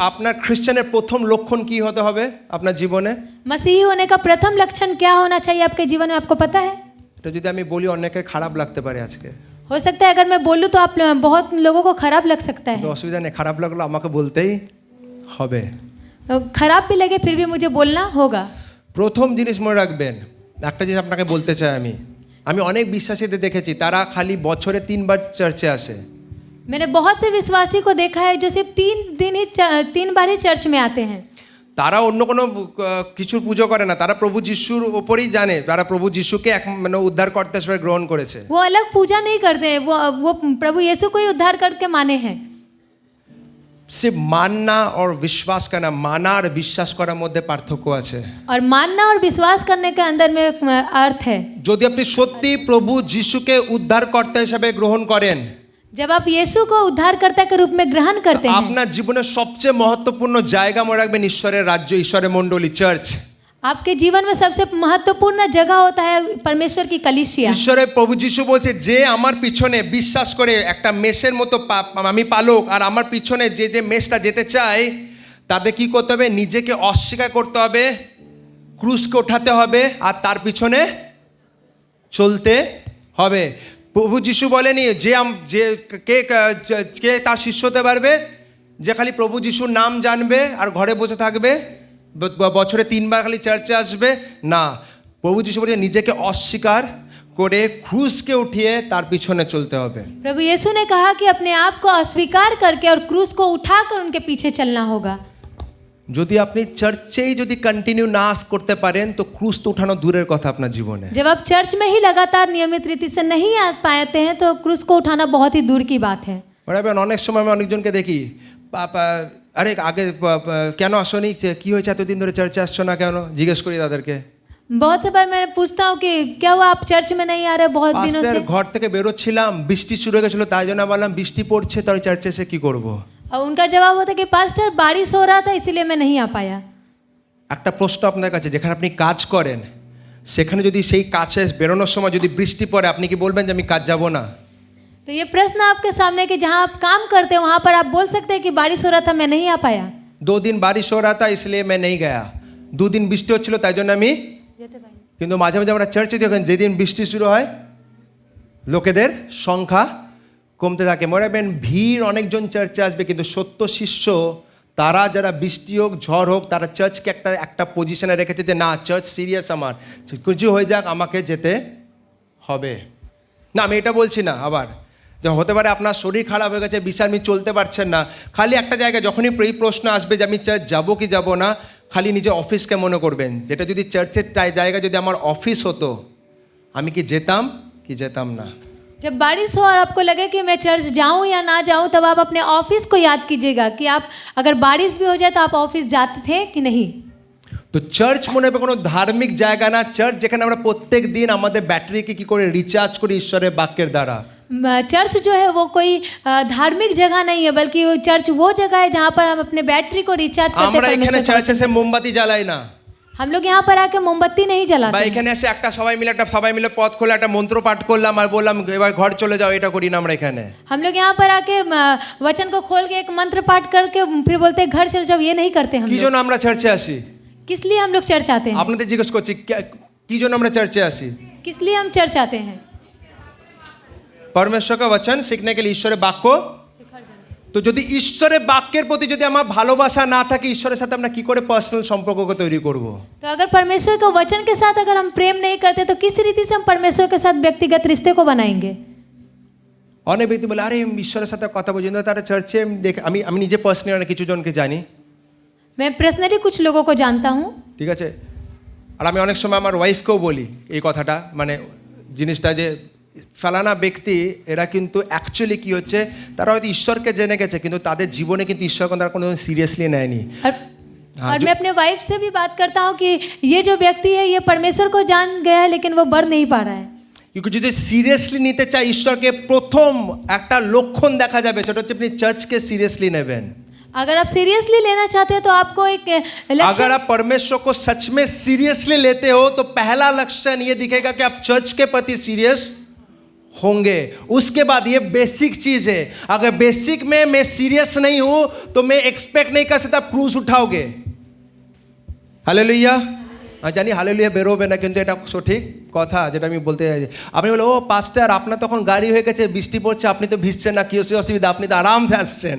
Speaker 1: আপনার খ্রিস্টানের প্রথম লক্ষণ কি হতে হবে আপনার জীবনে?
Speaker 2: मसीही होने का प्रथम लक्षण क्या होना चाहिए आपके जीवन में, आपको पता है?
Speaker 1: এটা যদি আমি বলি অনেকের খারাপ লাগতে পারে আজকে।
Speaker 2: हो सकता है अगर मैं बोलूँ तो आप बहुत लोगों को खराब लग सकता है।
Speaker 1: তো অসুবিধা নেই, খারাপ লাগলো আমাকে বলতেই হবে।
Speaker 2: खराब भी लगे फिर भी मुझे बोलना होगा।
Speaker 1: প্রথম জিনিস মনে রাখবেন, একটা জিনিস আপনাকে বলতে চাই আমি অনেক বিশ্বাসীদের দেখেছি তারা খালি বছরে 3 বার চার্চে আসে।
Speaker 2: मैंने बहुत से विश्वासी को देखा है जो सिर्फ 3 बार ही चर्च में आते हैं।
Speaker 1: তারা অন্য কোনো কিছুর পুজো করে না, তারা প্রভু যিশুর উপরেই জানে, তারা প্রভু যিশুকে মানে উদ্ধার করতে হিসেবে গ্রহণ করেছে।
Speaker 2: वो अलग पूजा नहीं करते हैं, वो प्रभु यीशु को ही उद्धार करके माने हैं।
Speaker 1: सिर्फ मानना और विश्वास करना, माना और विश्वास করার মধ্যে পার্থক্য আছে।
Speaker 2: और मानना और विश्वास करने के अंदर में एक अर्थ है।
Speaker 1: যদি আপনি সত্যি প্রভু যিশুকে উদ্ধারকর্তা হিসেবে গ্রহণ করেন,
Speaker 2: जब आप यीशु को उद्धारकर्ता के रूप में ग्रहण करते हैं,
Speaker 1: আপনার জীবনের সবচেয়ে মহত্বপূর্ণ জায়গা মনে রাখবেন ঈশ্বরের রাজ্য, ঈশ্বরের মণ্ডলী, চার্চ।
Speaker 2: आपके जीवन में सबसे महत्वपूर्ण जगह होता है परमेश्वर की कलीसिया।
Speaker 1: ঈশ্বরের প্রভু যিশু বলছে যে আমার পিছনে বিশ্বাস করে একটা মেষের মতো আমি পালক, আর আমার পিছনে যে মেষটা যেতে চায় তাদের কি করতে হবে? নিজেকে অস্বীকার করতে হবে, ক্রুশকে ওঠাতে হবে আর তার পিছনে চলতে হবে। প্রভু যিশু বলেনি যে কে তার শিষ্য হতে পারবে? যে খালি প্রভু যিশুর নাম জানবে আর ঘরে বসে থাকবে, বছরে 3 বার খালি চার্চে আসবে না। প্রভু যিশু বলছে নিজেকে অস্বীকার করে ক্রুশকে উঠিয়ে তার পিছনে চলতে হবে।
Speaker 2: प्रभु यीशु ने कहा कि अपने आप को अस्वीकार करके और क्रूस को उठाकर उनके पीछे चलना होगा।
Speaker 1: যদি আপনি চার্চেই যদি কন্টিনিউ না করতে পারেন তো ক্রুশ তো উঠানো দূরের কথা আপনার জীবনে।
Speaker 2: जब आप चर्च में ही लगातार नियमित रीति से नहीं आ पाते हैं तो क्रूस को उठाना बहुत ही दूर की बात है।
Speaker 1: অনেক সময় আমি অনেকজনকে দেখি আরে আগে কেন আসনি, কি হয়েছে এতদিন ধরে চার্চে আসছো না কেন, জিজ্ঞেস করি তাদেরকে।
Speaker 2: बहुत से बार मैं पूछता हूँ कि क्या हुआ आप चर्च में नहीं आ रहे बहुत दिनों से।
Speaker 1: ঘর থেকে বেরোচ্ছিলাম, বৃষ্টি শুরু হয়ে গেছিলো, তাই জন্য বললাম বৃষ্টি পড়ছে তো চার্চে এসে কি করব।
Speaker 2: और उनका जवाब होता कि पास्टर बारिश हो रहा था इसलिए मैं नहीं आ पाया।
Speaker 1: একটা প্রশ্ন আপনার কাছে, যেখানে আপনি কাজ করেন সেখানে যদি সেই কাছে বেরোনোর সময় যদি বৃষ্টি পড়ে আপনি কি বলবেন যে আমি কাজ যাব না?
Speaker 2: तो ये प्रश्न आपके सामने कि जहाँ आप काम करते हैं वहाँ पर आप बोल सकते हैं कि बारिश हो रहा था मैं नहीं आ पाया।
Speaker 1: 2 दिन बारिश हो रहा था इसलिए मैं नहीं गया, 2 दिन বৃষ্টি হচ্ছিল তাই জন্য আমি। কিন্তু মাঝে মাঝে আমরা চার্চে দেখেন যেদিন বৃষ্টি শুরু হয় লোকেদের সংখ্যা কমতে থাকে। মনে রাখবেন ভিড় অনেকজন চার্চে আসবে কিন্তু সত্য শিষ্য তারা যারা বৃষ্টি হোক ঝড় হোক তারা চার্চকে একটা পজিশনে রেখেছে যে না চার্চ সিরিয়াস, আমার কিছু হয়ে যাক আমাকে যেতে হবে। না আমি এটা বলছি না, আবার যে হতে পারে আপনার শরীর খারাপ হয়ে গেছে, বিশাল আপনি চলতে পারছেন না, খালি একটা জায়গায় যখনই এই প্রশ্ন আসবে যে আমি চার্চ যাবো কি যাব না, খালি নিজে অফিসকে মনে করবেন যেটা যদি চার্চের জায়গা যদি আমার অফিস হতো আমি কি যেতাম কি যেতাম না।
Speaker 2: जब बारिश हो और आपको लगे कि मैं चर्च जाऊं या ना जाऊं तब आप अपने ऑफिस को याद कीजिएगा कि आप अगर बारिश भी हो जाए तो आप ऑफिस जाते थे कि नहीं।
Speaker 1: তো চার্চ মনে হবে কোনো ধার্মিক জায়গা না, চার্চ যেখানে আমরা প্রত্যেক দিন আমাদের ব্যাটারিকে কি করে রিচার্জ করি ঈশ্বরের বাক্যের দ্বারা।
Speaker 2: चर्च जो है वो कोई धार्मिक जगह नहीं है बल्कि वो चर्च वो जगह है जहाँ पर हम अपने बैटरी को रिचार्ज करते हैं।
Speaker 1: আমরা এখানে চার্চে এসে মোমবাতি জ্বালাই না,
Speaker 2: हम लोग यहाँ पर आके मोमबत्ती नहीं
Speaker 1: বা
Speaker 2: जलाते।
Speaker 1: এখানে এসে সবাই মিলে পথ খোলা একটা মন্ত্র পাঠ করলাম আর বললাম এবার ঘর চলে যাও, এটা করি না আমরা এখানে।
Speaker 2: हम लोग यहाँ पर आके वचन को खोल के एक मंत्र पाठ करके फिर बोलते हैं घर चले जाओ, ये नहीं करते हम
Speaker 1: কি
Speaker 2: लोग।
Speaker 1: জন্য আমরা চার্চে আসি?
Speaker 2: किस लिए हम लोग चर्च आते हैं?
Speaker 1: আপনাদের জিজ্ঞেস করছি কি জন্য আমরা চার্চে আসি?
Speaker 2: किस लिए हम चर्च आते हैं?
Speaker 1: परमेश्वर का वचन सीखने के लिए, ईश्वर वाक्य को তো যদি ঈশ্বরের বাক্যের প্রতি যদি আমার ভালোবাসা না থাকে ঈশ্বরের সাথে আমরা কি করে পার্সোনাল সম্পর্ককে তৈরি করব?
Speaker 2: तो अगर परमेश्वर के वचन के साथ अगर हम प्रेम नहीं करते तो किस रीति से हम परमेश्वर के साथ व्यक्तिगत रिश्ते को बनाएंगे?
Speaker 1: অনেক ব্যক্তি বলে আরে আমি ঈশ্বরের সাথে কথা বলছি না, তারা চার্চে আমি নিজে পার্সোনালি অনেক কিছু জনকে জানি,
Speaker 2: मैं पर्सनली कुछ लोगों को जानता हूँ।
Speaker 1: ঠিক আছে। আর আমি অনেক সময় আমার ওয়াইফকেও বলি এই কথাটা, মানে জিনিসটা যে ফেলানা ব্যক্তি এরা কিন্তু অ্যাকচুয়ালি কি হচ্ছে, তারা হয়তো ঈশ্বরকে জেনে গেছে কিন্তু তাদের জীবনে কিন্তু ঈশ্বরকে তারা কোনো সিরিয়াসলি নেয়নি।
Speaker 2: और मैं अपने वाइफ से भी बात करता हूँ कि ये जो व्यक्ति है ये परमेश्वर को जान गया है लेकिन वो बढ़ नहीं पा रहा है।
Speaker 1: কিন্তু যদি সিরিয়াসলি নিতে চাই ঈশ্বরকে, প্রথম একটা লক্ষণ দেখা যাবে, সেটা হচ্ছে আপনি চার্চকে সিরিয়াসলি নেবেন।
Speaker 2: अगर आप सीरियसली लेना चाहते हैं तो आपको एक
Speaker 1: अगर आप परमेश्वर को सच में सीरियसली लेते हो तो पहला लक्षण ये दिखेगा कि आप चर्च के प्रति सीरियस होंगे। उसके बाद ये बेसिक चीज है, अगर बेसिक में मैं सीरियस नहीं हूं तो मैं एक्सपेक्ट नहीं कर सकता क्रूज उठाओगे। हालेलुया। জানি হালেলুয়া বেরোবে না, কিন্তু এটা সঠিক কথা যেটা আমি বলতে চাই। আপনি বলে ও পাস্টার আপনার তখন গাড়ি হয়ে গেছে, বৃষ্টি পড়ছে, আপনি তো ভিজছেন না, কি অসুবিধা, আপনি তো আরামসে আসছেন।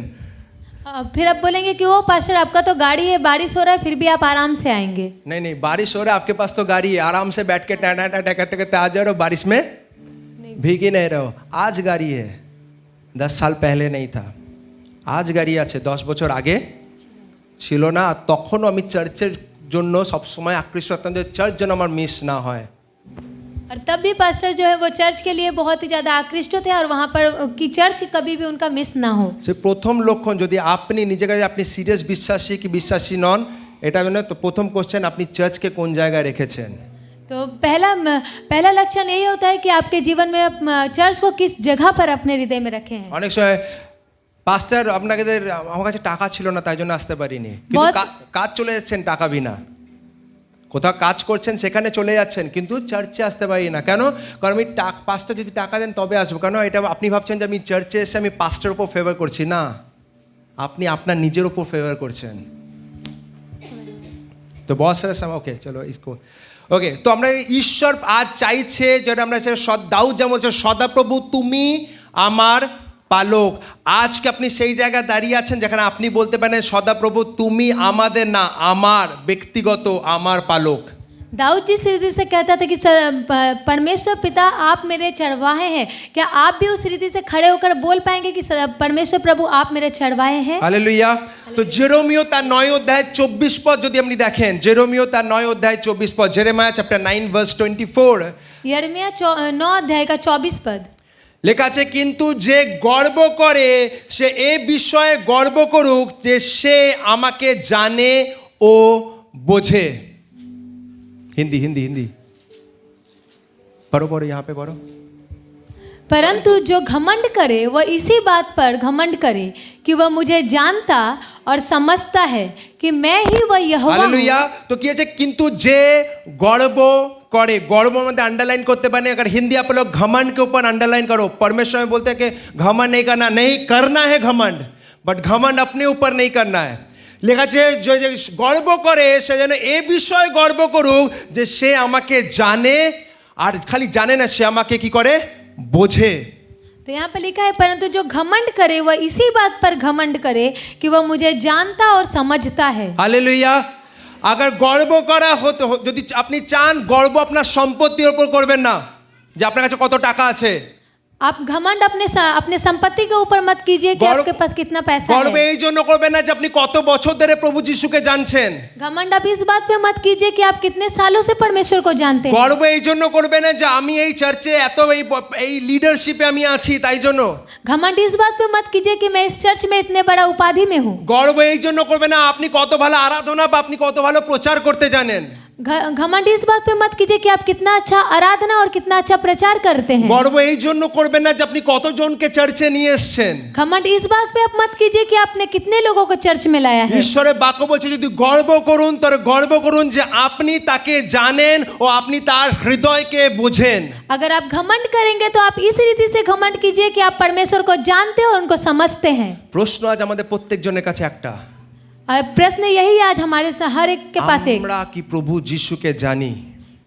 Speaker 2: फिर आप बोलेंगे कि ओ पास्टर आपका तो गाड़ी है, बारिश हो रहा है, फिर भी आप आराम से आएंगे।
Speaker 1: नहीं नहीं, बारिश हो रहा है, आपके पास तो गाड़ी है, आराम से बैठ के टाटा टाटा करते करते आ जाओ, बारिश में भीगे नहीं रहो। आज गाड़ी है, 10 साल पहले नहीं था, आज गाड़ी আছে, 10 বছর আগে ছিল না। তখনও আমি চার্চের জন্য সবসময় আকৃষ্ট হতাম যে চার্চ যেন আমার মিস না হয়।
Speaker 2: और तब भी पास्टर जो है वो चर्च के लिए बहुत ही ज़्यादा आकृष्ट थे और वहाँ पर कि चर्च कभी भी उनका मिस ना हो।
Speaker 1: সে প্রথম লক্ষণ, যদি আপনি নিজেকে আপনি সিরিয়াস বিশ্বাসী কি বিশ্বাসী নন এটা মানে, তো প্রথম কোশ্চেন আপনি চার্চকে কোন জায়গায় রেখেছেন।
Speaker 2: तो पहला लक्षण यही होता है कि आपके जीवन में आप चर्च को किस जगह पर अपने हृदय में रखे हैं।
Speaker 1: অনেক সময় পাস্টার আপনাকে আমার কাছে টাকা ছিল না তাই জন্য আসতে পারিনি, কিন্তু কাজ চলে যাচ্ছেন টাকা বিনা, কোথাও কাজ করছেন সেখানে চলে যাচ্ছেন কিন্তু চার্চে আসতে পারি না। কেন? কারণ আমি পাস্টার যদি টাকা দেন তবে আসবো। কেন? এটা আপনি ভাবছেন যে আমি চার্চে এসে আমি পাস্টারের উপর ফেভার করছি, না, আপনি আপনার নিজের উপর ফেভার করছেন। তো বস ওকে চলো ইসকো ওকে। তো আমরা ঈশ্বর আজ চাইছে যেটা আমরা দাউদ যেমন বলছে সদাপ্রভু তুমি আমার পালক। আজকে আপনি সেই জায়গায় দাঁড়িয়ে আছেন যেখানে আপনি বলতে পারেন সদাপ্রভু তুমি আমাদের না, আমার ব্যক্তিগত আমার পালক।
Speaker 2: दाऊद जिस रीति से कहता था कि परमेश्वर पिता आप मेरे चरवाहे हैं, क्या आप भी उस रीति से खड़े होकर बोल पाएंगे कि परमेश्वर प्रभु आप मेरे चरवाहे हैं?
Speaker 1: हालेलुया। तो जेरोमियो তার 9 অধ্যায় 24 পদ যদি আপনি দেখেন, जेरोमियो তার 9 অধ্যায় 24 পদ, जेरेमाया चैप्टर 9 वर्स 24,
Speaker 2: यिर्मयाह 9 अध्याय का 24 पद
Speaker 1: লেখা আছে কিন্তু যে গর্ব করে সে এ বিষয়ে গর্ব করুক যে সে আমাকে জানে ও বোঝে। हिंदी हिंदी हिंदी पढ़ो पढ़ो यहाँ पे पढ़ो।
Speaker 2: परंतु जो घमंड करे वह इसी बात पर घमंड करे कि वह मुझे जानता और समझता है कि मैं ही वह यहोवा हूँ।
Speaker 1: हालेलुया। तो কি আছে কিন্তু যে গর্ব करे, गौरव में अंडरलाइन करते बने। अगर हिंदी आप लोग घमंड के ऊपर अंडरलाइन करो, परमेश्वर में बोलते हैं कि घमंड नहीं करना, नहीं करना है घमंड, बट घमंड अपने ऊपर नहीं करना है। লেখা আছে যে গর্ব করে সে যেন এ বিষয়ে গর্ব করুক যে সে আমাকে জানে, আর খালি জানে না সে আমাকে কি করে বোঝে।
Speaker 2: तो यहाँ पर लिखा है परंतु जो घमंड करे वह इसी बात पर घमंड करे कि वह मुझे जानता और समझता है।
Speaker 1: हालेलुया। अगर গর্ব করা হতো, যদি আপনি চান গর্ব আপনার সম্পত্তির উপর করবেন না যে আপনার কাছে কত টাকা আছে।
Speaker 2: आप घमंड अपने संपत्ति के ऊपर मत कीजिए कि आपके पास कितना पैसा
Speaker 1: গর্ব
Speaker 2: है।
Speaker 1: এই জন্য করবেন না যে আপনি কত বছর ধরে প্রভু যিশুকে জানছেন।
Speaker 2: घमंड आप इस बात पे मत कीजिए कि आप कितने सालों से परमेश्वर को जानते हैं।
Speaker 1: গর্ব এই জন্য করবেন না যে আমি এই চার্চে এত এই লিডারশিপে আমি আছি তাই জন্য।
Speaker 2: घमंड इस बात पे मत कीजिए कि मैं इस चर्च में इतने बड़ा उपाधि में हूँ।
Speaker 1: গর্ব এই জন্য করবেন না আপনি কত ভালো আরাধনা বা আপনি কত ভালো প্রচার করতে জানেন।
Speaker 2: घमंड इस बात पे मत कीजिए कि आप कितना अच्छा आराधना और कितना अच्छा प्रचार करते हैं।
Speaker 1: গর্ব এই জন্য করবেন না যে আপনি কতজনকে চার্চে নিয়ে এসেছেন।
Speaker 2: घमंड इस बात पे आप मत कीजिए कि आपने कितने लोगों को चर्च में लाया है।
Speaker 1: ঈশ্বরের বাক্য বলছে যদি গর্ব করুন তবে গর্ব করুন যে আপনি তাকে জানেন ও আপনি তার হৃদয়কে বোঝেন।
Speaker 2: अगर आप घमंड करेंगे तो आप इस रीति से घमंड कीजिए कि आप परमेश्वर को जानते हो, उनको समझते हैं।
Speaker 1: প্রশ্ন আজ আমাদের প্রত্যেকজনের কাছে একটা,
Speaker 2: प्रश्न यही आज हमारे हर एक के पास एक,
Speaker 1: আমরা কি প্রভু যিশুকে জানি?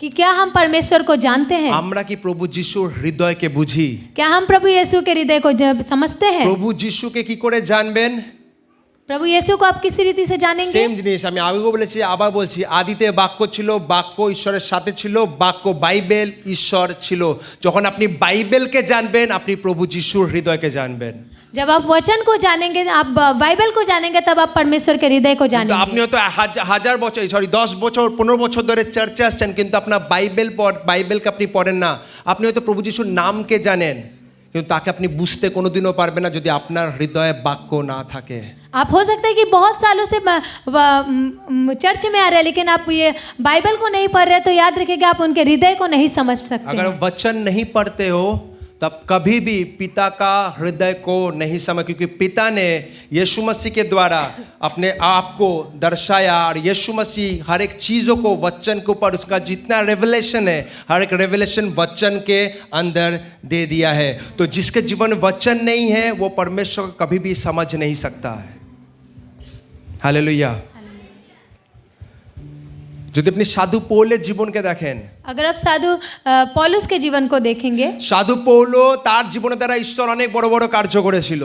Speaker 2: कि क्या हम परमेश्वर को जानते हैं?
Speaker 1: আমরা কি প্রভু যিশুর হৃদয়কে বুঝি?
Speaker 2: क्या हम प्रभु यीशु के हृदय को समझते हैं?
Speaker 1: প্রভু যিশুকে কি করে জানবেন?
Speaker 2: प्रभु यीशु को आप किसी रीति से जानेंगे?
Speaker 1: সেম জিনিস আমি আগেও বলেছি, আবার বলছি, আদিতে বাক্য ছিল, বাক্য ঈশ্বরের সাথে ছিল, বাক্য বাইবেল ঈশ্বর ছিল। যখন আপনি বাইবেলকে জানবেন, আপনি প্রভু যিশুর হৃদয়কে জানবেন।
Speaker 2: जब आप वचन को जानेंगे, आप बाइबल को जानेंगे, तब आप परमेश्वर के हृदय को
Speaker 1: কিন্তু
Speaker 2: जानेंगे।
Speaker 1: আপনি হয়তো হাজার বছর 10 বছর 15 বছর ধরে চার্চে আসছেন, কিন্তু আপনার বাইবেলকে আপনি পড়েন না। আপনি হয়তো প্রভু যিশুর নামকে জানেন, কিন্তু তাকে আপনি বুঝতে কোনোদিনও পারবেন না যদি আপনার হৃদয়ে বাক্য না থাকে।
Speaker 2: आप हो सकता है कि बहुत सालों से चर्च में आ रहे हैं, लेकिन आप ये बाइबल को नहीं पढ़ रहे, तो याद रखिएगा आप उनके हृदय को नहीं समझ सकते
Speaker 1: अगर
Speaker 2: हैं।
Speaker 1: वचन नहीं पढ़ते हो तब कभी भी पिता का हृदय को नहीं समझ, क्योंकि पिता ने यीशु मसीह के द्वारा अपने आप को दर्शाया, और यीशु मसीह हर एक चीज़ों को वचन के ऊपर, उसका जितना रेवलेशन है, हर एक रेवलेशन वचन के अंदर दे दिया है। तो जिसके जीवन में वचन नहीं है वो परमेश्वर को कभी भी समझ नहीं सकता है। हालेलुया। যদি আপনি সাধু পৌলের জীবনকে দেখেন,
Speaker 2: अगर आप साधु पौलुस के जीवन को देखेंगे,
Speaker 1: সাধু পৌল তার জীবনের দ্বারা ঈশ্বর অনেক বড় বড় কার্য করেছিল,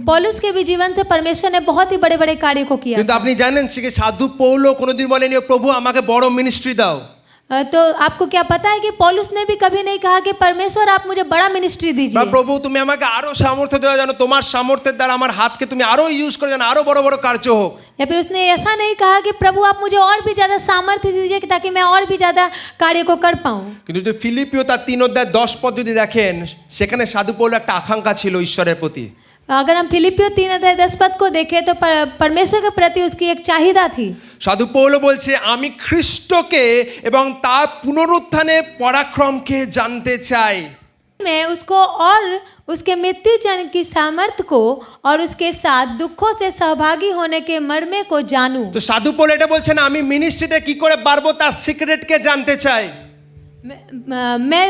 Speaker 2: पौलुस के भी जीवन से परमेश्वर ने बहुत ही बड़े बड़े कार्य को किया।
Speaker 1: কিন্তু আপনি জানেন সে সাধু পৌল কোনোদিন বলেনি প্রভু আমাকে বড় মিনিস্ট্রি দাও।
Speaker 2: तो आपको क्या पता है कि पौलुस ने भी कभी नहीं कहा कि परमेश्वर आप मुझे बड़ा मिनिस्ट्री
Speaker 1: বা
Speaker 2: दीजिए,
Speaker 1: প্রভু তুমি আমাকে আরো সামর্থ্য দেওয়া, জানো তোমার সামর্থ্যের দ্বারা আমার হাতকে তুমি আরো ইউজ করে, জানো আরো বড় বড় কার্য হোক।
Speaker 2: या फिर उसने ऐसा नहीं कहा कि प्रभु आप मुझे और भी ज़्यादा सामर्थ्य दीजिए ताकि मैं और भी ज़्यादा कार्य को कर पाऊँ।
Speaker 1: কিন্তু যদি ফিলিপিও তার 3:10 যদি দেখেন, সেখানে সাধু পৌল একটা আকাঙ্ক্ষা ছিল ঈশ্বরের প্রতি।
Speaker 2: अगर हम फिलिपियो 3:10 को देखें तो परमेश्वर के प्रति उसकी एक चाहिदा थी।
Speaker 1: সাধু পৌল বলছে আমি খ্রিস্টকে এবং তার পুনরুত্থানের পরাক্রমকে জানতে চাই।
Speaker 2: मैं उसको और उसके मृत्यु जन की सामर्थ्य को और उसके साथ दुखों से सहभागी होने के मर्मे को जानूं।
Speaker 1: তো সাধু পৌল এটা বলছে না আমি মিনিস্ট্রিতে কি করে পারবো তার সিক্রেটকে জানতে চাই।
Speaker 2: मैं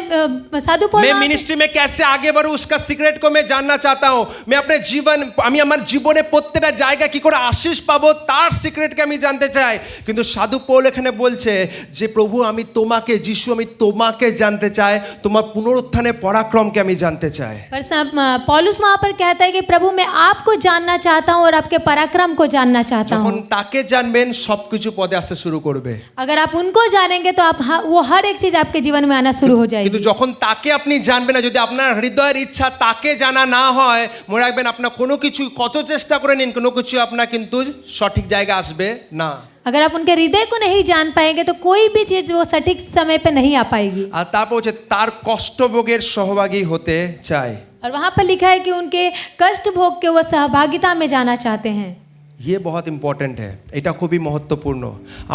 Speaker 2: साधु पौल
Speaker 1: मैं मिनिस्ट्री में कैसे आगे बढ़ूं उसका सीक्रेट को मैं जानना चाहता हूं। मैं अपने जीवन আমি আমার জীবনে প্রত্যেকটা জায়গায় কি করে আশীষ পাবো তার সিক্রেটকে আমি জানতে চাই। কিন্তু সাধু পৌল এখানে বলছে যে প্রভু আমি তোমাকে, যিশু আমি তোমাকে জানতে চাই, তোমার পুনরুত্থানের পরাক্রমকে আমি জানতে চাই।
Speaker 2: पर पौलुस वहाँ पर कहता है कि प्रभु मैं आपको जानना चाहता हूँ और आपके पराक्रम को जानना चाहता
Speaker 1: যখন
Speaker 2: हूँ।
Speaker 1: তাকে জানবেন সবকিছু পদে আসতে শুরু করবে।
Speaker 2: अगर आप उनको जानेंगे तो आप वो हर एक चीज़ आपके जीवन में आना शुरू हो
Speaker 1: কিন্তু
Speaker 2: जाएगी।
Speaker 1: যখন তাকে আপনি জানবেন না, যদি আপনার হৃদয়ের ইচ্ছা তাকে জানা না হয়, মনে রাখবেন আপনার কোনো কিছু কত চেষ্টা করে নিন, কোনো কিছু আপনার কিন্তু সঠিক জায়গায় আসবে না।
Speaker 2: अगर आप उनके हृदय को नहीं जान पाएंगे तो कोई भी चीज़ वो सटीक समय पे नहीं आ पाएगी।
Speaker 1: আর তারপর হচ্ছে তার কষ্টভোগের সহভাগী হতে চায়।
Speaker 2: और वहाँ पर लिखा है कि उनके कष्ट भोग के वो सहभागिता में जाना चाहते हैं।
Speaker 1: ये बहुत ইম্পর্ট্যান্ট है, এটা খুবই মহত্বপূর্ণ।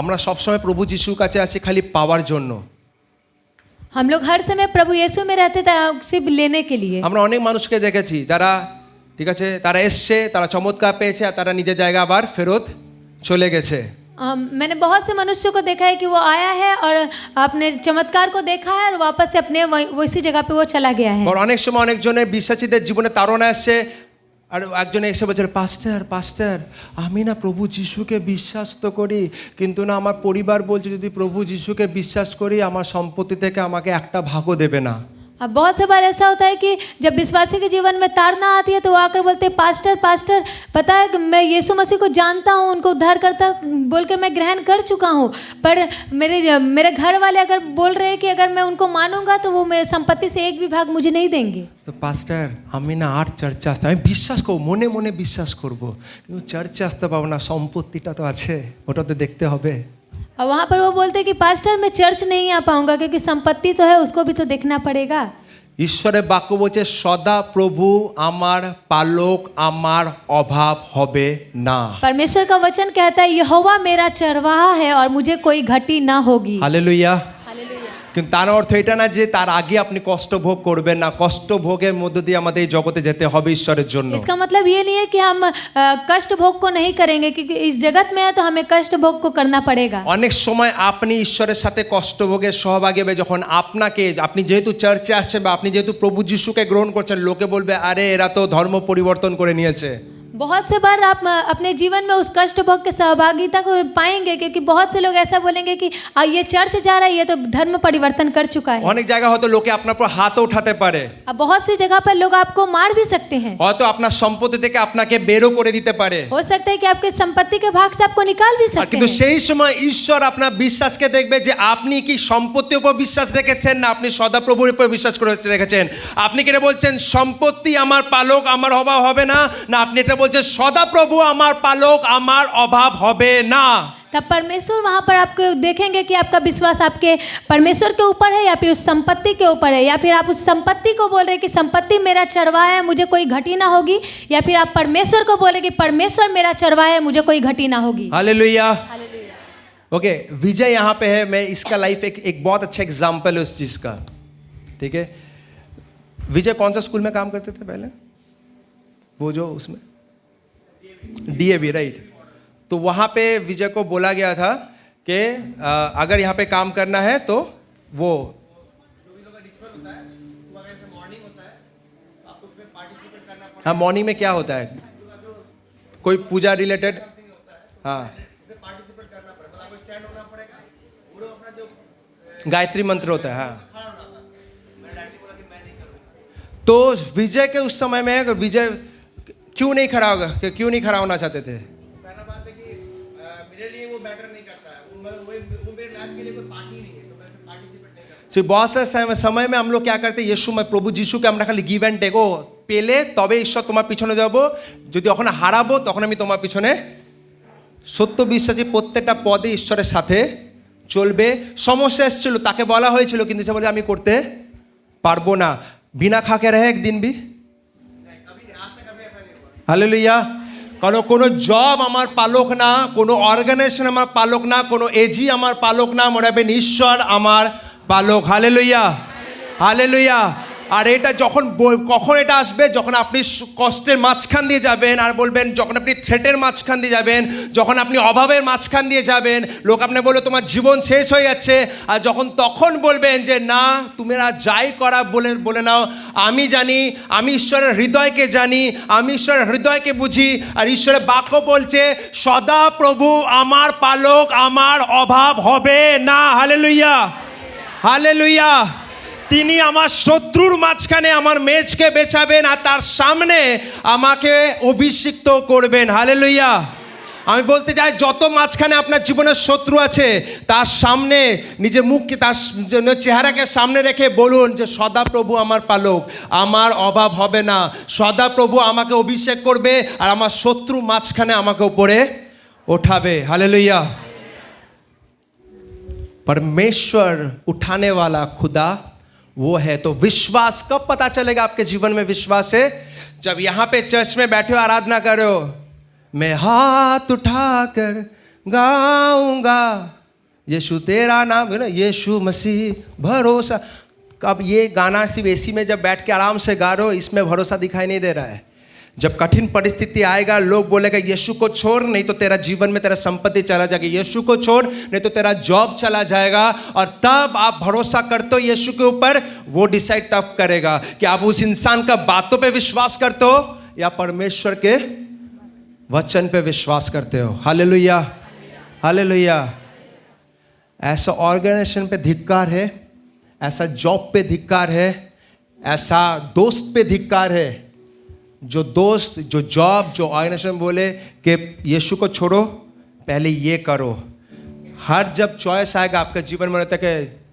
Speaker 1: আমরা সবসময় প্রভু যিশুর কাছে আসি খালি পাওয়ার জন্য।
Speaker 2: हम लोग हर समय प्रभु यीशु में रहते थे सिर्फ लेने के लिए।
Speaker 1: আমরা অনেক মানুষকে দেখেছি যারা ঠিক আছে তারা এসছে, তারা চমৎকার পেয়েছে, আর তারা নিজের জায়গা আবার ফেরত চলে গেছে।
Speaker 2: मैंने बहुत से मनुष्यों को देखा है कि वो आया है और अपने चमत्कार को देखा है और वापस से अपने वैसी जगह पे वो चला गया है।
Speaker 1: আর অনেক সময় অনেকজনের বিশ্বাসীদের জীবনে তাড়না আসছে, আর একজনে এসে বলছে পাস্টার আমি না প্রভু যিশুকে বিশ্বাস তো করি, কিন্তু না আমার পরিবার বলছে যদি প্রভু যিশুকে বিশ্বাস করি আমার সম্পত্তি থেকে আমাকে একটা ভাগও দেবে না।
Speaker 2: अब बहुत से बार ऐसा होता है कि जब विश्वासी के जीवन में ताड़ना आती है तो वो आकर बोलते हैं पास्टर पता है कि मैं यीशु मसीह को जानता हूँ, उनको उद्धार करता बोलकर मैं ग्रहण कर चुका हूँ, पर मेरे घर वाले अगर बोल रहे हैं कि अगर मैं उनको मानूंगा तो वो मेरे संपत्ति से एक भी भाग मुझे नहीं देंगे।
Speaker 1: তো পাস্টার আমি না আর চার্চে আসতে, আমি বিশ্বাস করবো, মনে মনে বিশ্বাস করবো, কিন্তু চার্চে আসতে পারবো না, সম্পত্তিটা তো আছে, ওটা তো দেখতে হবে।
Speaker 2: और वहाँ पर वो बोलते हैं कि पास्टर मैं चर्च नहीं आ पाऊंगा क्योंकि संपत्ति तो है, उसको भी तो देखना पड़ेगा।
Speaker 1: ঈশ্বরের বাক্য বলছে সদা প্রভু আমার পালক, আমার অভাব হবে না।
Speaker 2: परमेश्वर का वचन कहता है यहोवा मेरा चरवाहा है और मुझे कोई घटी ना होगी।
Speaker 1: হালেলুয়া।
Speaker 2: हालेलुया।
Speaker 1: কিন্তু তার অর্থ এটা না যে তার আগে আপনি কষ্ট ভোগ করবেন না, কষ্ট ভোগের মধ্য দিয়ে আমাদের এই জগতে যেতে হবে ঈশ্বরের জন্য।
Speaker 2: इसका मतलब ये नहीं है कि हम कष्ट भोग को नहीं करेंगे, क्योंकि इस जगत में है तो हमें कष्ट भोग को करना पड़ेगा।
Speaker 1: অনেক সময় আপনি ঈশ্বরের সাথে কষ্ট ভোগের সহভাগী হবে যখন আপনি যেহেতু চার্চে আসছেন বা আপনি যেহেতু প্রভু যিশুকে গ্রহণ করছেন, লোকে বলবে আরে এরা তো ধর্ম পরিবর্তন করে নিয়েছে।
Speaker 2: बहुत से बार आप अपने जीवन में उस कष्ट भोग के सहभागिता को पाएंगे, क्योंकि बहुत से लोग ऐसा बोलेंगे कि ये चर्च जा रहा है, ये तो धर्म परिवर्तन कर चुका है।
Speaker 1: অনেক জায়গা হয়তো লোকে আপনার উপর হাতও উঠাতে পারে,
Speaker 2: अब बहुत सी जगह पर लोग आपको मार भी सकते हैं।
Speaker 1: হয়তো আপনার সম্পত্তি থেকে আপনাকে বেরও করে দিতে পারে।
Speaker 2: हो सकता है कि आपके संपत्ति के भाग से आपको निकाल भी
Speaker 1: আর
Speaker 2: सकते
Speaker 1: কিন্তু
Speaker 2: हैं।
Speaker 1: সেই সময় ঈশ্বর আপনার বিশ্বাসকে দেখবে যে আপনি কি সম্পত্তির উপর বিশ্বাস রেখেছেন না আপনি সদাপ্রভুর উপর বিশ্বাস করে রেখেছেন। আপনি কি এটা বলছেন সম্পত্তি আমার পালক, আমার অভাব হবে না, না আপনি এটা বলছেন সদাপ্রভু আমার পালক, আমার অভাব হবে না।
Speaker 2: तब परमेश्वर वहाँ पर आपको देखेंगे कि आपका विश्वास आपके परमेश्वर के ऊपर है या फिर उस संपत्ति के ऊपर है, या फिर आप उस संपत्ति को बोल रहे कि संपत्ति मेरा चरवाहा है, मुझे कोई घटी ना होगी, या फिर आप परमेश्वर को बोल रहे कि परमेश्वर मेरा चरवाहा है, मुझे कोई घटी ना होगी।
Speaker 1: हालेलुया।
Speaker 2: हालेलुया।
Speaker 1: ओके, विजय यहाँ पे है। मैं इसका लाइफ एक बहुत अच्छा एग्जाम्पल है उस चीज़ का, ठीक है। विजय कौन सा स्कूल में काम करते थे पहले? वो जो उसमें DAV, राइट। तो वहाँ पे विजय को बोला गया था कि अगर यहाँ पे काम करना है तो वो हाँ, मॉर्निंग में क्या होता है, कोई पूजा रिलेटेड, हाँ, गायत्री मंत्र होता है, हाँ। तो विजय के उस समय में विजय क्यों नहीं खड़ा होगा, क्यों नहीं खड़ा होना चाहते थे? बहुत से समय में हम लोग क्या करते, यीशु में प्रभु যিশু কে আমরা খালি গিভ অ্যান্ড টেক, ও পেলে তবে ঈশ্বর তোমার পিছনে যাব, যদি ওখানে হারাবো তখন আমি তোমার পিছনে। সত্য বিশ্বাসী প্রত্যেকটা পদে ঈশ্বরের সাথে চলবে। সমস্যা এসেছিল, তাকে বলা হয়েছিল, কিন্তু সে বলে আমি করতে পারবো না। বিনা খাকে রহে একদিন বি। হালেলুয়া। কারণ কোনো জব আমার পালক না, কোনো অর্গানাইজেশন আমার পালক না, কোনো এজি আমার পালক না, মনে রাখবেন ঈশ্বর আমার পালক। Hallelujah, hallelujah. আর এটা যখন কখন এটা আসবে, যখন আপনি কষ্টের মাঝখান দিয়ে যাবেন আর বলবেন, যখন আপনি থ্রেটের মাঝখান দিয়ে যাবেন, যখন আপনি অভাবের মাঝখান দিয়ে যাবেন, লোক আপনি বলবে তোমার জীবন শেষ হয়ে যাচ্ছে, আর যখন তখন বলবেন যে না তোমরা যাই করা বলে নাও, আমি জানি, আমি ঈশ্বরের হৃদয়কে জানি, আমি ঈশ্বরের হৃদয়কে বুঝি, আর ঈশ্বরের বাক্য বলছে সদা প্রভু আমার পালক, আমার অভাব হবে না। Hallelujah, hallelujah. তিনি আমার শত্রুর মাঝখানে আমার মেজকে বেছাবেন আর তার সামনে আমাকে অভিষিক্ত করবেন। হালেলুয়া। আমি বলতে চাই যত মাঝখানে আপনার জীবনের শত্রু আছে তার সামনে নিজের মুখকে, তার জন্য চেহারাকে সামনে রেখে বলুন যে সদাপ্রভু আমার পালক, আমার অভাব হবে না। সদাপ্রভু আমাকে অভিষেক করবে আর আমার শত্রু মাঝখানে আমাকে উপরে ওঠাবে। হালেলুয়া। परमेश्वर उठाने वाला खुदा वो है। तो विश्वास कब पता चलेगा आपके जीवन में विश्वास है? जब यहाँ पे चर्च में बैठे हो आराधना कर रहे हो, मैं हाथ उठाकर गाऊंगा यीशु तेरा नाम, है ना, यीशु मसीह भरोसा। अब ये गाना सिर्फ एसी में जब बैठ के आराम से गा रहे हो, इसमें भरोसा दिखाई नहीं दे रहा है। जब कठिन परिस्थिति आएगा, लोग बोलेगा यीशु को छोड़, नहीं तो तेरा जीवन में तेरा संपत्ति चला जाएगी, यीशु को छोड़ नहीं तो तेरा जॉब चला जाएगा, और तब आप भरोसा करते हो यीशु के ऊपर, वो डिसाइड तब करेगा कि आप उस इंसान का बातों पे विश्वास करते हो या परमेश्वर के वचन पे विश्वास करते हो। Hallelujah, hallelujah. ऐसा ऑर्गेनाइजेशन पे धिक्कार है, ऐसा जॉब पे धिक्कार है, ऐसा दोस्त पे धिक्कार है, जो दोस्त, जो जॉब, जो ऑर्गेनाइजेशन बोले कि यीशु को छोड़ो, पहले ये करो। हर जब चॉइस आएगा आपका जीवन में रहता है कि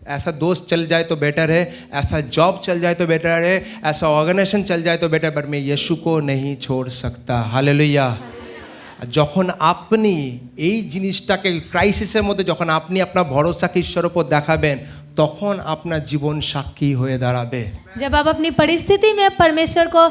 Speaker 1: ऐसा दोस्त चल जाए तो बेटर है, ऐसा जॉब चल जाए तो बेटर है, ऐसा ऑर्गेनाइजेशन चल जाए तो बेटर, बट मैं यीशु को नहीं छोड़ सकता। हालेलुया। যখন আপনি এই জিনিসটাকে ক্রাইসিসের মধ্যে যখন আপনি আপনার ভরসাকে ঈশ্বরের উপর দেখাবেন, তখন আপনার জীবন সাক্ষী হয়ে দাঁড়াবে।
Speaker 2: जब आप अपनी परिस्थिति में परमेश्वर को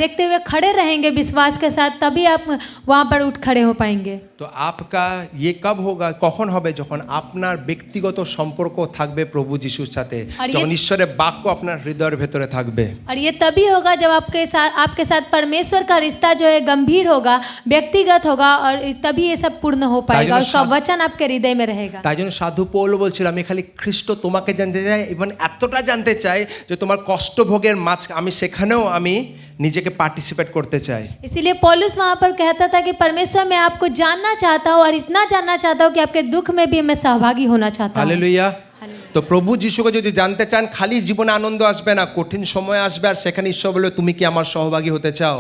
Speaker 2: देखते हुए खड़े रहेंगे विश्वास के साथ, तभी आप वहाँ पर उठ खड़े हो पाएंगे।
Speaker 1: तो आपका ये कब होगा, কখন হবে? যখন আপনার ব্যক্তিগত সম্পর্ক থাকবে প্রভু যিশুর সাথে, যখন ঈশ্বরের বাক্য আপনার হৃদয়ের ভেতরে থাকবে।
Speaker 2: और ये तभी होगा जब आपके साथ परमेश्वर का रिश्ता जो है गंभीर होगा, व्यक्तिगत होगा, और तभी ये सब पूर्ण हो पाएगा, उसका वचन आपके हृदय में रहेगा।
Speaker 1: তাই জন্য সাধু পৌল বলছিল, আমি খালি খ্রিস্ট তোমাকে জানতে চাই, এবং এতটা জানতে চাই যে তোমার কষ্ট ভোগের মাঝ আমি সেখানেও আমি নিজেকে পার্টিসিপেট করতে চাই।
Speaker 2: इसीलिए पौलुस वहाँ पर कहता था कि परमेश्वर मैं आपको जानना चाहता हूँ और इतना जानना चाहता हूँ कि आपके दुख में भी मैं सहभागी होना चाहता हूँ।
Speaker 1: হালেলুয়া। তো প্রভু যিশুকে যদি জানতে চান, খালি জীবনে আনন্দ আসবে না, কঠিন সময় আসবে, আর সেখানে ঈশ্বর বলবে তুমি কি আমার সহভাগী হতে চাও?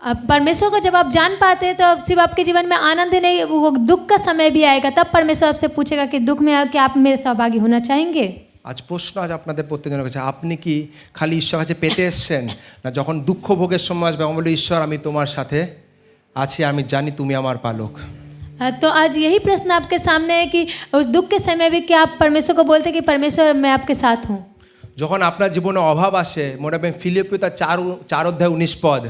Speaker 2: अब परमेश्वर को जब आप जान पाते हैं तो सिर्फ आपके जीवन में आनंद ही नहीं, वो दुख का समय भी आएगा, तब परमेश्वर आपसे पूछेगा कि दुख में क्या आप मेरे सहभागी होना चाहेंगे।
Speaker 1: আজ প্রশ্ন আজ আপনাদের প্রত্যেকজনের কাছে, আপনি কি খালি ঈশ্বর কাছে পেতে এসছেন, না যখন দুঃখ ভোগের সময় আসবে আমি বলি ঈশ্বর আমি তোমার সাথে আছি, আমি জানি তুমি আমার পালক।
Speaker 2: तो आज यही प्रश्न आपके सामने है कि उस दुख के समय भी क्या आप परमेश्वर को बोलते हैं कि परमेश्वर मैं आपके साथ हूँ।
Speaker 1: যখন আপনার জীবনে অভাব আসে, মনে রাখবেন ফিলিপিও তার 4:19 পদ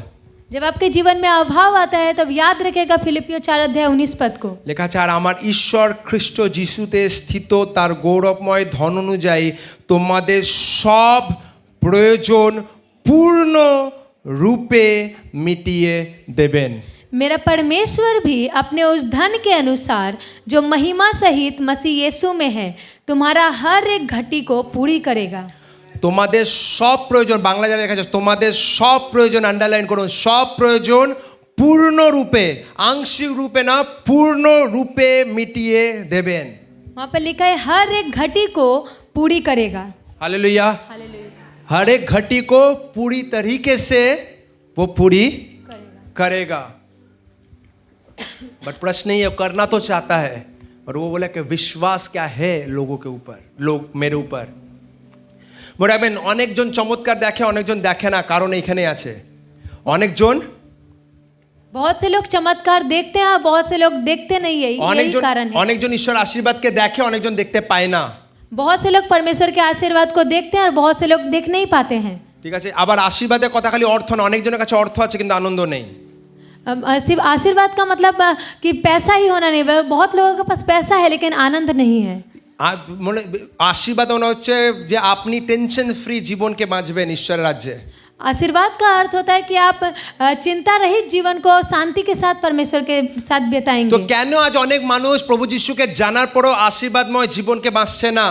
Speaker 2: जब आपके जीवन में अभाव आता है तब याद रखेगा फिलिपियो 4:19 को
Speaker 1: লেখা আছে, আর আমার ঈশ্বর খ্রিস্ট যিশুতে স্থিত তার গৌরবময় ধন অনুযায়ী তোমাদের সব প্রয়োজন পূর্ণ রূপে মিটিয়ে দেবেন।
Speaker 2: मेरा परमेश्वर भी अपने उस धन के अनुसार जो महिमा सहित मसीह यीशु में है तुम्हारा हर एक घटी को पूरी करेगा।
Speaker 1: তোমাদের সব প্রয়োজন, বাংলা যারা লেখা আছে তোমাদের সব প্রয়োজন, আন্ডারলাইন করুন, সব প্রয়োজন পূর্ণ রূপে, আংশিক রূপে না, পূর্ণ রূপে মিটিয়ে দেবেন।
Speaker 2: वहाँ पर लिखा है हर एक घटी को पूरी करेगा।
Speaker 1: हालेलुया।
Speaker 2: हालेलुया।
Speaker 1: हर एक घटी को पूरी तरीके से वो पूरी करेगा। बट प्रश्न ये करना तो चाहता है, और वो बोला कि विश्वास क्या है लोगों के ऊपर, लोग मेरे ऊपर। মনে রাখবেন অনেকজন চমৎকার দেখে, অনেকজন দেখে না, কারণ এইখানে আছে অনেকজন
Speaker 2: बहुत से लोग चमत्कार देखते हैं, बहुत से लोग देखते नहीं है, यही कारण है।
Speaker 1: অনেকজন ঈশ্বর আশীর্বাদকে দেখে, অনেকজন দেখতে পায় না।
Speaker 2: बहुत से लोग परमेश्वर के आशीर्वाद को देखते हैं और बहुत से लोग देख नहीं पाते हैं।
Speaker 1: ঠিক আছে, আবার আশীর্বাদের কথা খালি অর্থ না, অনেকজনের কাছে অর্থ আছে কিন্তু আনন্দ নেই।
Speaker 2: सिर्फ आशीर्वाद का मतलब कि पैसा ही होना नहीं, बहुत लोगों के पास पैसा है लेकिन आनंद नहीं है।
Speaker 1: মনে আশীর্বাদ মনে হচ্ছে যে আপনি টেনশন ফ্রি জীবনকে বাঁচবেন ঈশ্বরের রাজ্যে।
Speaker 2: आशीर्वाद का अर्थ होता है कि आप चिंता रहित जीवन को शांति के साथ परमेश्वर के साथ बिताएंगे।
Speaker 1: তো কেন আজ অনেক মানুষ প্রভু যিশুকে জানার পরও আশীর্বাদময় জীবনকে বাঁচছে না?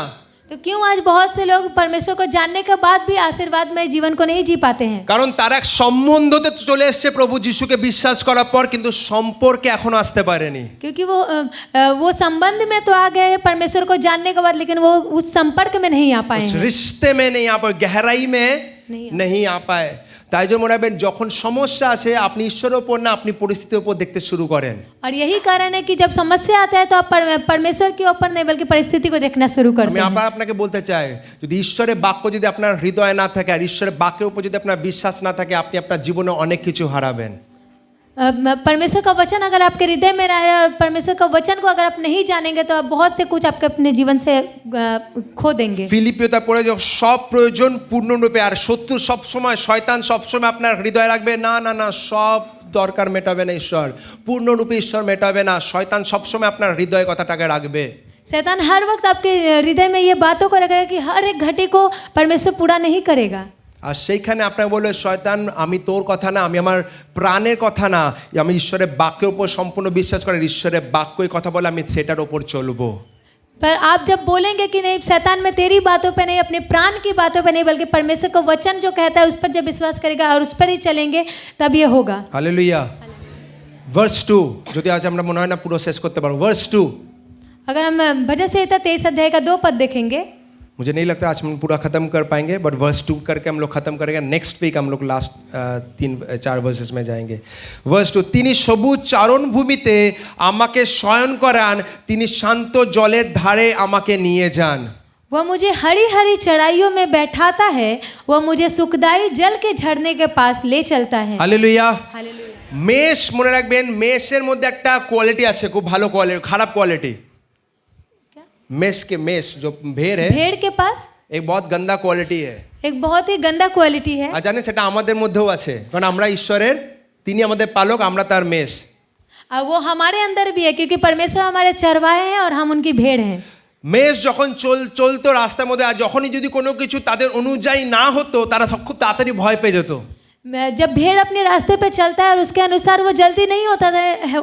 Speaker 2: तो क्यों आज बहुत से लोग परमेश्वर को जानने के बाद भी आशीर्वादमय जीवन को नहीं जी पाते हैं?
Speaker 1: কারণ তারা এক সম্বন্ধতে চলে এসেছে প্রভু যিশুকে বিশ্বাস করার পর, কিন্তু সম্পর্কে এখনো আসতে পারেনি।
Speaker 2: क्योंकि वो संबंध में तो आ गए हैं परमेश्वर को जानने के बाद, लेकिन वो उस संपर्क में नहीं आ पाए
Speaker 1: कुछ
Speaker 2: हैं,
Speaker 1: रिश्ते में नहीं आ पाए, गहराई में नहीं आ पाए। তাই জন্য মনে রাখবেন যখন সমস্যা আসে আপনি ঈশ্বরের উপর না, আপনি পরিস্থিতির উপর দেখতে শুরু করেন।
Speaker 2: और यही कारण है कि जब समस्या आता है तो आप परमेश्वर के ऊपर नहीं बल्कि परिस्थिति को देखना शुरू करते
Speaker 1: আমি
Speaker 2: हैं।
Speaker 1: আবার আপনাকে বলতে চাই, যদি ঈশ্বরের বাক্য যদি আপনার হৃদয়ে না থাকে আর ঈশ্বরের বাক্যের উপর যদি আপনার বিশ্বাস না থাকে, আপনি আপনার জীবনে অনেক কিছু হারাবেন।
Speaker 2: परमेश्वर का वचन अगर आपके हृदय में रहे और परमेश्वर का वचन को अगर आप नहीं जानेंगे तो आप बहुत से कुछ आपके अपने जीवन से खो देंगे।
Speaker 1: ফিলিপিওতে পড়ে যে সব প্রয়োজন পূর্ণরূপে, আর শত্রু সব সময়, শয়তান সব সময় আপনার হৃদয়ে রাখবে না না না সব দরকার মেটাবে না ঈশ্বর, পূর্ণরূপে ঈশ্বর মেটাবে না, শয়তান সব সময় আপনার হৃদয় কথাটাকে রাখবে।
Speaker 2: शैतान हर वक्त आपके हृदय में ये बातों को रखेगा कि हर एक घटी को परमेश्वर पूरा नहीं करेगा।
Speaker 1: আর সেইখানে আপনাকে বলবে শয়তান আমি তোর কথা না, আমি আমার প্রাণের কথা না, আমি ঈশ্বরের বাক্যের উপর সম্পূর্ণ বিশ্বাস করি, ঈশ্বরের বাক্যই কথা বলে আমি সেটার উপর চলবো।
Speaker 2: पर आप जब बोलेंगे कि नहीं शैतान में तेरी बातों पे नहीं, अपने प्राण की बातों पे नहीं, बल्कि परमेश्वर का वचन जो कहता है उस पर जब विश्वास करेगा और उस पर ही चलेंगे तब ये होगा।
Speaker 1: हालेलुया। ভার্স 2 যদি আজ আমরা মনে হয় না পুরো শেষ করতে পারবো। ভার্স 2
Speaker 2: अगर हम भजन संहिता 23 अध्याय का 2 पद देखेंगे,
Speaker 1: मुझे नहीं लगता आज हम पूरा ख़त्म कर पाएंगे, बट वर्स 2 करके हम लोग ख़त्म करेंगे। नेक्स्ट वीक हम लोग लास्ट 3-4 वर्सेस में जाएंगे। वर्स 2, তিনি সবুজ চারণভূমিতে আমাকে শয়ন করান, তিনি শান্ত জলের ধারে আমাকে নিয়ে যান।
Speaker 2: वह मुझे हरी हरी चढ़ाइयों में बैठाता है, वह मुझे सुखदाई जल के झरने के पास ले चलता है।
Speaker 1: हालेलुया।
Speaker 2: हालेलुया।
Speaker 1: মেষ মনে রাখবেন, মেষের মধ্যে একটা কোয়ালিটি আছে, খুব ভালো কোয়ালিটি, খারাপ কোয়ালিটি। मेष के मेष जो भेड़ है,
Speaker 2: भेड़ के पास
Speaker 1: एक बहुत गंदा क्वालिटी है,
Speaker 2: एक बहुत ही गंदा क्वालिटी है।
Speaker 1: আর জানেন সেটা আমাদের মধ্যেও আছে, কারণ আমরা ঈশ্বরের, তিনি আমাদের পালক, আমরা তার মেষ।
Speaker 2: और वो हमारे अंदर भी है क्योंकि परमेश्वर हमारे चरवाहे हैं और हम उनकी भेड़ हैं।
Speaker 1: মেষ যখন চলতো রাস্তার মধ্যে, আর যখনই যদি কোনো কিছু তাদের অনুযায়ী না হতো তারা খুব তাড়াতাড়ি ভয় পেয়ে যেত।
Speaker 2: जब भेड़ अपने रास्ते पे चलता है और उसके अनुसार वो जल्दी नहीं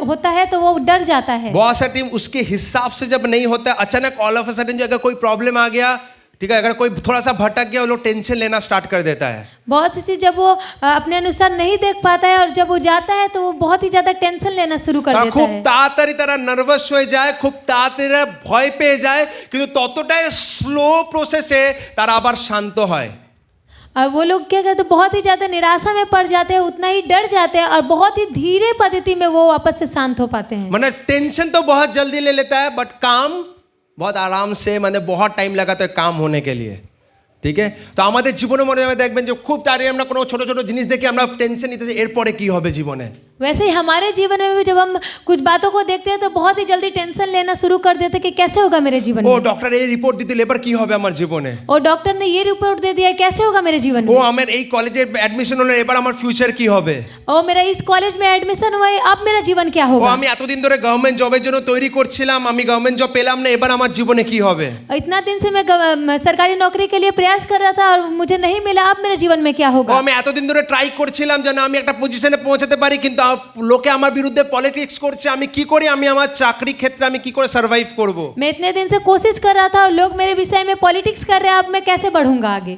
Speaker 2: होता है तो वो डर जाता है।
Speaker 1: बहुत सा टीम उसके हिसाब से जब नहीं होता, अचानक ऑल ऑफ अ सडन जो अगर कोई प्रॉब्लम आ गया, ठीक है, अगर कोई थोड़ा सा भटक गया वो लोग टेंशन लेना स्टार्ट कर देता है।
Speaker 2: बहुत सी चीज जब वो अपने अनुसार नहीं देख पाता है और जब वो जाता है तो वो बहुत ही ज्यादा टेंशन लेना शुरू कर देता
Speaker 1: খুব
Speaker 2: है।
Speaker 1: তাড়াতাড়ি তারা নার্ভাস হয়ে যায়, খুব তাড়াতাড়ি ভয় পেয়ে যায়, কিন্তু ততটাই স্লো প্রসেসে তারা আবার শান্ত হয়।
Speaker 2: और वो लोग क्या कहते हैं, बहुत ही ज़्यादा निराशा में पड़ जाते हैं, उतना ही डर जाते हैं और बहुत ही धीरे पद्धति में वो वापस से शांत हो पाते हैं।
Speaker 1: মানে टेंशन तो बहुत जल्दी ले लेता है, बट काम बहुत आराम से, মানে बहुत टाइम लगाता है काम होने के लिए। ঠিক আছে, তো আমাদের জীবনে মনে হবে দেখবেন যে খুব তাড়াতাড়ি আমরা কোনো ছোট ছোট জিনিস দেখে আমরা টেনশন নিতে যাই, এরপরে কি হবে জীবনে।
Speaker 2: वैसे ही हमारे जीवन में भी जब हम कुछ बातों को देखते हैं तो बहुत ही जल्दी टेंशन लेना शुरू कर देते हैं कि कैसे होगा मेरे जीवन
Speaker 1: ও
Speaker 2: में।
Speaker 1: ডক্টর এই রিপোর্ট দিতে এবার কি হবে আমার জীবনে।
Speaker 2: और डॉक्टर ने ये रिपोर्ट दे दिया है, कैसे होगा मेरे जीवन
Speaker 1: ও
Speaker 2: में।
Speaker 1: আমার এই কলেজে অ্যাডমিশন হলো, এবার আমার ফিউচার কি হবে।
Speaker 2: और मेरा इस कॉलेज में एडमिशन हुआ है, अब मेरा जीवन क्या
Speaker 1: ও
Speaker 2: होगा।
Speaker 1: আমি এতদিন ধরে গভর্নমেন্ট জবের জন্য তৈরি করছিলাম, আমি গভর্নমেন্ট জব পেলাম না, এবার আমার জীবনে কি হবে।
Speaker 2: इतना दिन से मैं सरकारी नौकरी के लिए प्रयास कर रहा था और मुझे नहीं मिला, अब मेरे जीवन में क्या
Speaker 1: ও
Speaker 2: होगा।
Speaker 1: আমি এতদিন ধরে ট্রাই করছিলাম যেন আমি একটা পজিশনে পৌঁছাতে পারি, কিন্তু লোকে আমার বিরুদ্ধে পলিটিক্স করছে, আমি কি করি, আমি আমার চাকরি ক্ষেত্রে আমি কি করে সার্ভাইভ করব।
Speaker 2: मैं इतने दिन से कोशिश कर रहा था और लोग मेरे विषय में पॉलिटिक्स कर रहे हैं, अब मैं कैसे बढ़ूंगा आगे।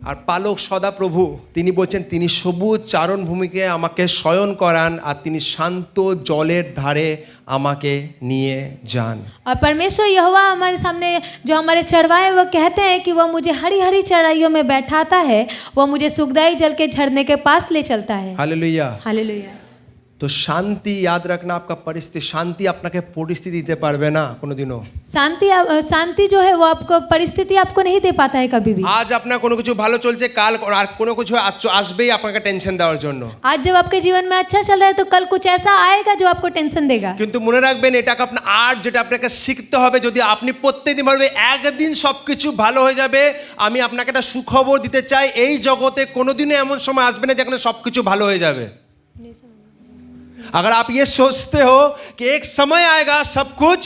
Speaker 1: আর পালক সদা প্রভু তিনি বলছেন তিনি সবুজ চারণ ভূমিকে আমাকে শয়ন করান, আর তিনি শান্ত জলের ধারে আমাকে নিয়ে যান।
Speaker 2: और परमेश्वर यहोवा हमारे सामने जो हमारे चढ़वाए वो कहते हैं कि वह मुझे हरी हरी चढ़ाइयों में बैठाता है, वह मुझे सुखदाई जल के झरने के पास ले चलता है।
Speaker 1: হালেলুয়া।
Speaker 2: हालेलुया।
Speaker 1: তো শান্তি याद रखना, आपका परिस्थिति, শান্তি আপনাকে পরিস্থিতি দিতে পারবে না কোনোদিনও।
Speaker 2: शांति जो है वो आपको परिस्थिति आपको नहीं दे पाता है कभी भी।
Speaker 1: আজ আপনার কোনো কিছু ভালো চলছে, কাল আর কোনো কিছু আসবেই আপনাকে টেনশন দেওয়ার জন্য।
Speaker 2: आज जब आपके जीवन में अच्छा चल रहा है तो कल कुछ ऐसा आएगा जो आपको टेंशन देगा।
Speaker 1: কিন্তু মনে রাখবেন এটাকে আপনার আজ যেটা আপনাকে শিখতে হবে, যদি আপনি প্রত্যেকদিন ভাববেন একদিন সব কিছু ভালো হয়ে যাবে, আমি আপনাকে একটা সুখবর দিতে চাই, এই জগতে কোনোদিনও এমন সময় আসবে না যেখানে সব কিছু ভালো হয়ে যাবে। अगर आप ये सोचते हो कि एक समय आएगा सब कुछ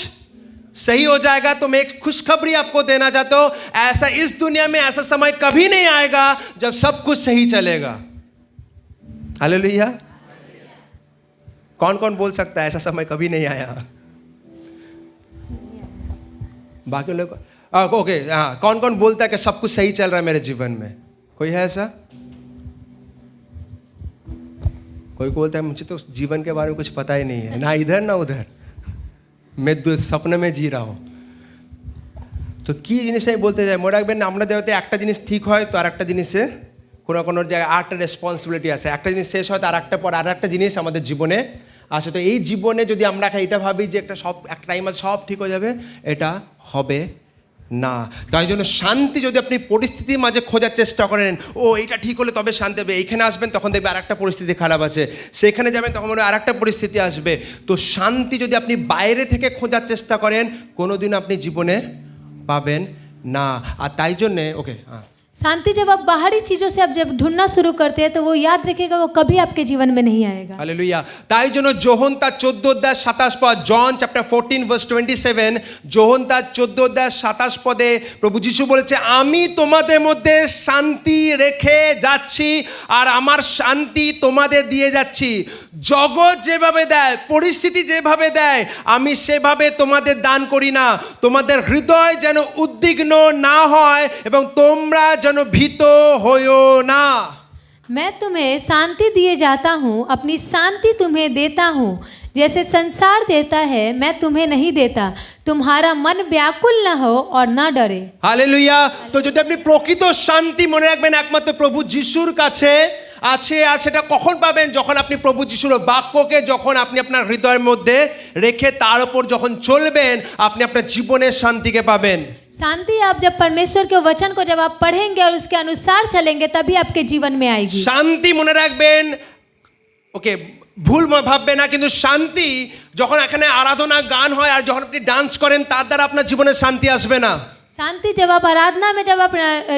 Speaker 1: सही हो जाएगा, तो मैं एक खुशखबरी आपको देना चाहता हूं, ऐसा इस दुनिया में ऐसा समय कभी नहीं आएगा जब सब कुछ सही चलेगा। हालेलुया। कौन कौन बोल सकता है ऐसा समय कभी नहीं आया। बाकी लोग ओके, हाँ, कौन कौन बोलता है कि सब कुछ सही चल रहा है मेरे जीवन में। कोई है ऐसा। कोई बोलता है मुझे तो जीवन के बारे में कुछ पता ही नहीं है, ना इधर ना उधर, मैं सपने में जी रहा हूँ। তো কি জিনিস আমি বলতে চাই, মনে রাখবেন আমরা যাতে একটা জিনিস ঠিক হয় তো আর একটা জিনিসে কোনো কোনো জায়গায় আরেকটা রেসপন্সিবিলিটি আছে, একটা জিনিস শেষ হয় তো আর একটা পর আর একটা জিনিস আমাদের জীবনে আসে। তো এই জীবনে যদি আমরা এটা ভাবি যে একটা টাইম আছে সব ঠিক হয়ে যাবে, এটা হবে না। তাই জন্য শান্তি যদি আপনি পরিস্থিতির মাঝে খোঁজার চেষ্টা করেন, ও এইটা ঠিক হলে তবে শান্তি হবে, এইখানে আসবেন তখন দেখবে আর একটা পরিস্থিতি খারাপ আছে, সেখানে যাবেন তখন আর একটা পরিস্থিতি আসবে। তো শান্তি যদি আপনি বাইরে থেকে খোঁজার চেষ্টা করেন কোনোদিন আপনি জীবনে পাবেন না। আর তাই জন্যে ওকে, হ্যাঁ,
Speaker 2: शांति जब आप बाहरी चीजों से आप जब ढूंढना शुरू करते हैं तो वो याद रखिएगा वो कभी आपके जीवन में नहीं आएगा।
Speaker 1: हालेलुया। তাই জন্য যোহন তার 14:27 পদ, জন চ্যাপ্টার 14:27, যোহন তার 14:27 পদে প্রভু যিশু বলেছে, আমি তোমাদের মধ্যে শান্তি রেখে যাচ্ছি আর আমার শান্তি তোমাদের দিয়ে যাচ্ছি। জগৎ যেভাবে দেয়, পরিস্থিতি যেভাবে দেয়, আমি সেভাবে তোমাদের দান করি না। তোমাদের হৃদয় যেন উদ্বিগ্ন না হয় এবং তোমরা যেন ভীত হইও না।
Speaker 2: मैं तुम्हें शांति दिए जाता हूँ, अपनी शांति तुम्हें देता हूँ, जैसे संसार देता है मैं तुम्हें नहीं देता। तुम्हारा मन व्याकुल न हो और न डरे।
Speaker 1: হালেলুয়া। তো যদি আপনি প্রকৃত শান্তি মনে রাখবেন একমাত্র প্রভু যিশুর কাছে আছে, আর সেটা কখন পাবেন, যখন আপনি প্রভু যিশুর বাক্যকে যখন আপনি আপনার হৃদয়ের মধ্যে রেখে তার উপর যখন চলবেন, আপনি আপনার জীবনের শান্তিকে পাবেন।
Speaker 2: शांति आप जब परमेश्वर के वचन को जब आप पढ़ेंगे और उसके अनुसार चलेंगे तभी आपके जीवन में आएगी
Speaker 1: শান্তি। মনে রাখবেন, ওকে, ভুল ভাববে না, কিন্তু শান্তি যখন এখানে আরাধনা গান হয় আর যখন আপনি ডান্স করেন তার দ্বারা আপনার জীবনে শান্তি আসবে না।
Speaker 2: शांति जब आप आराधना में जब आप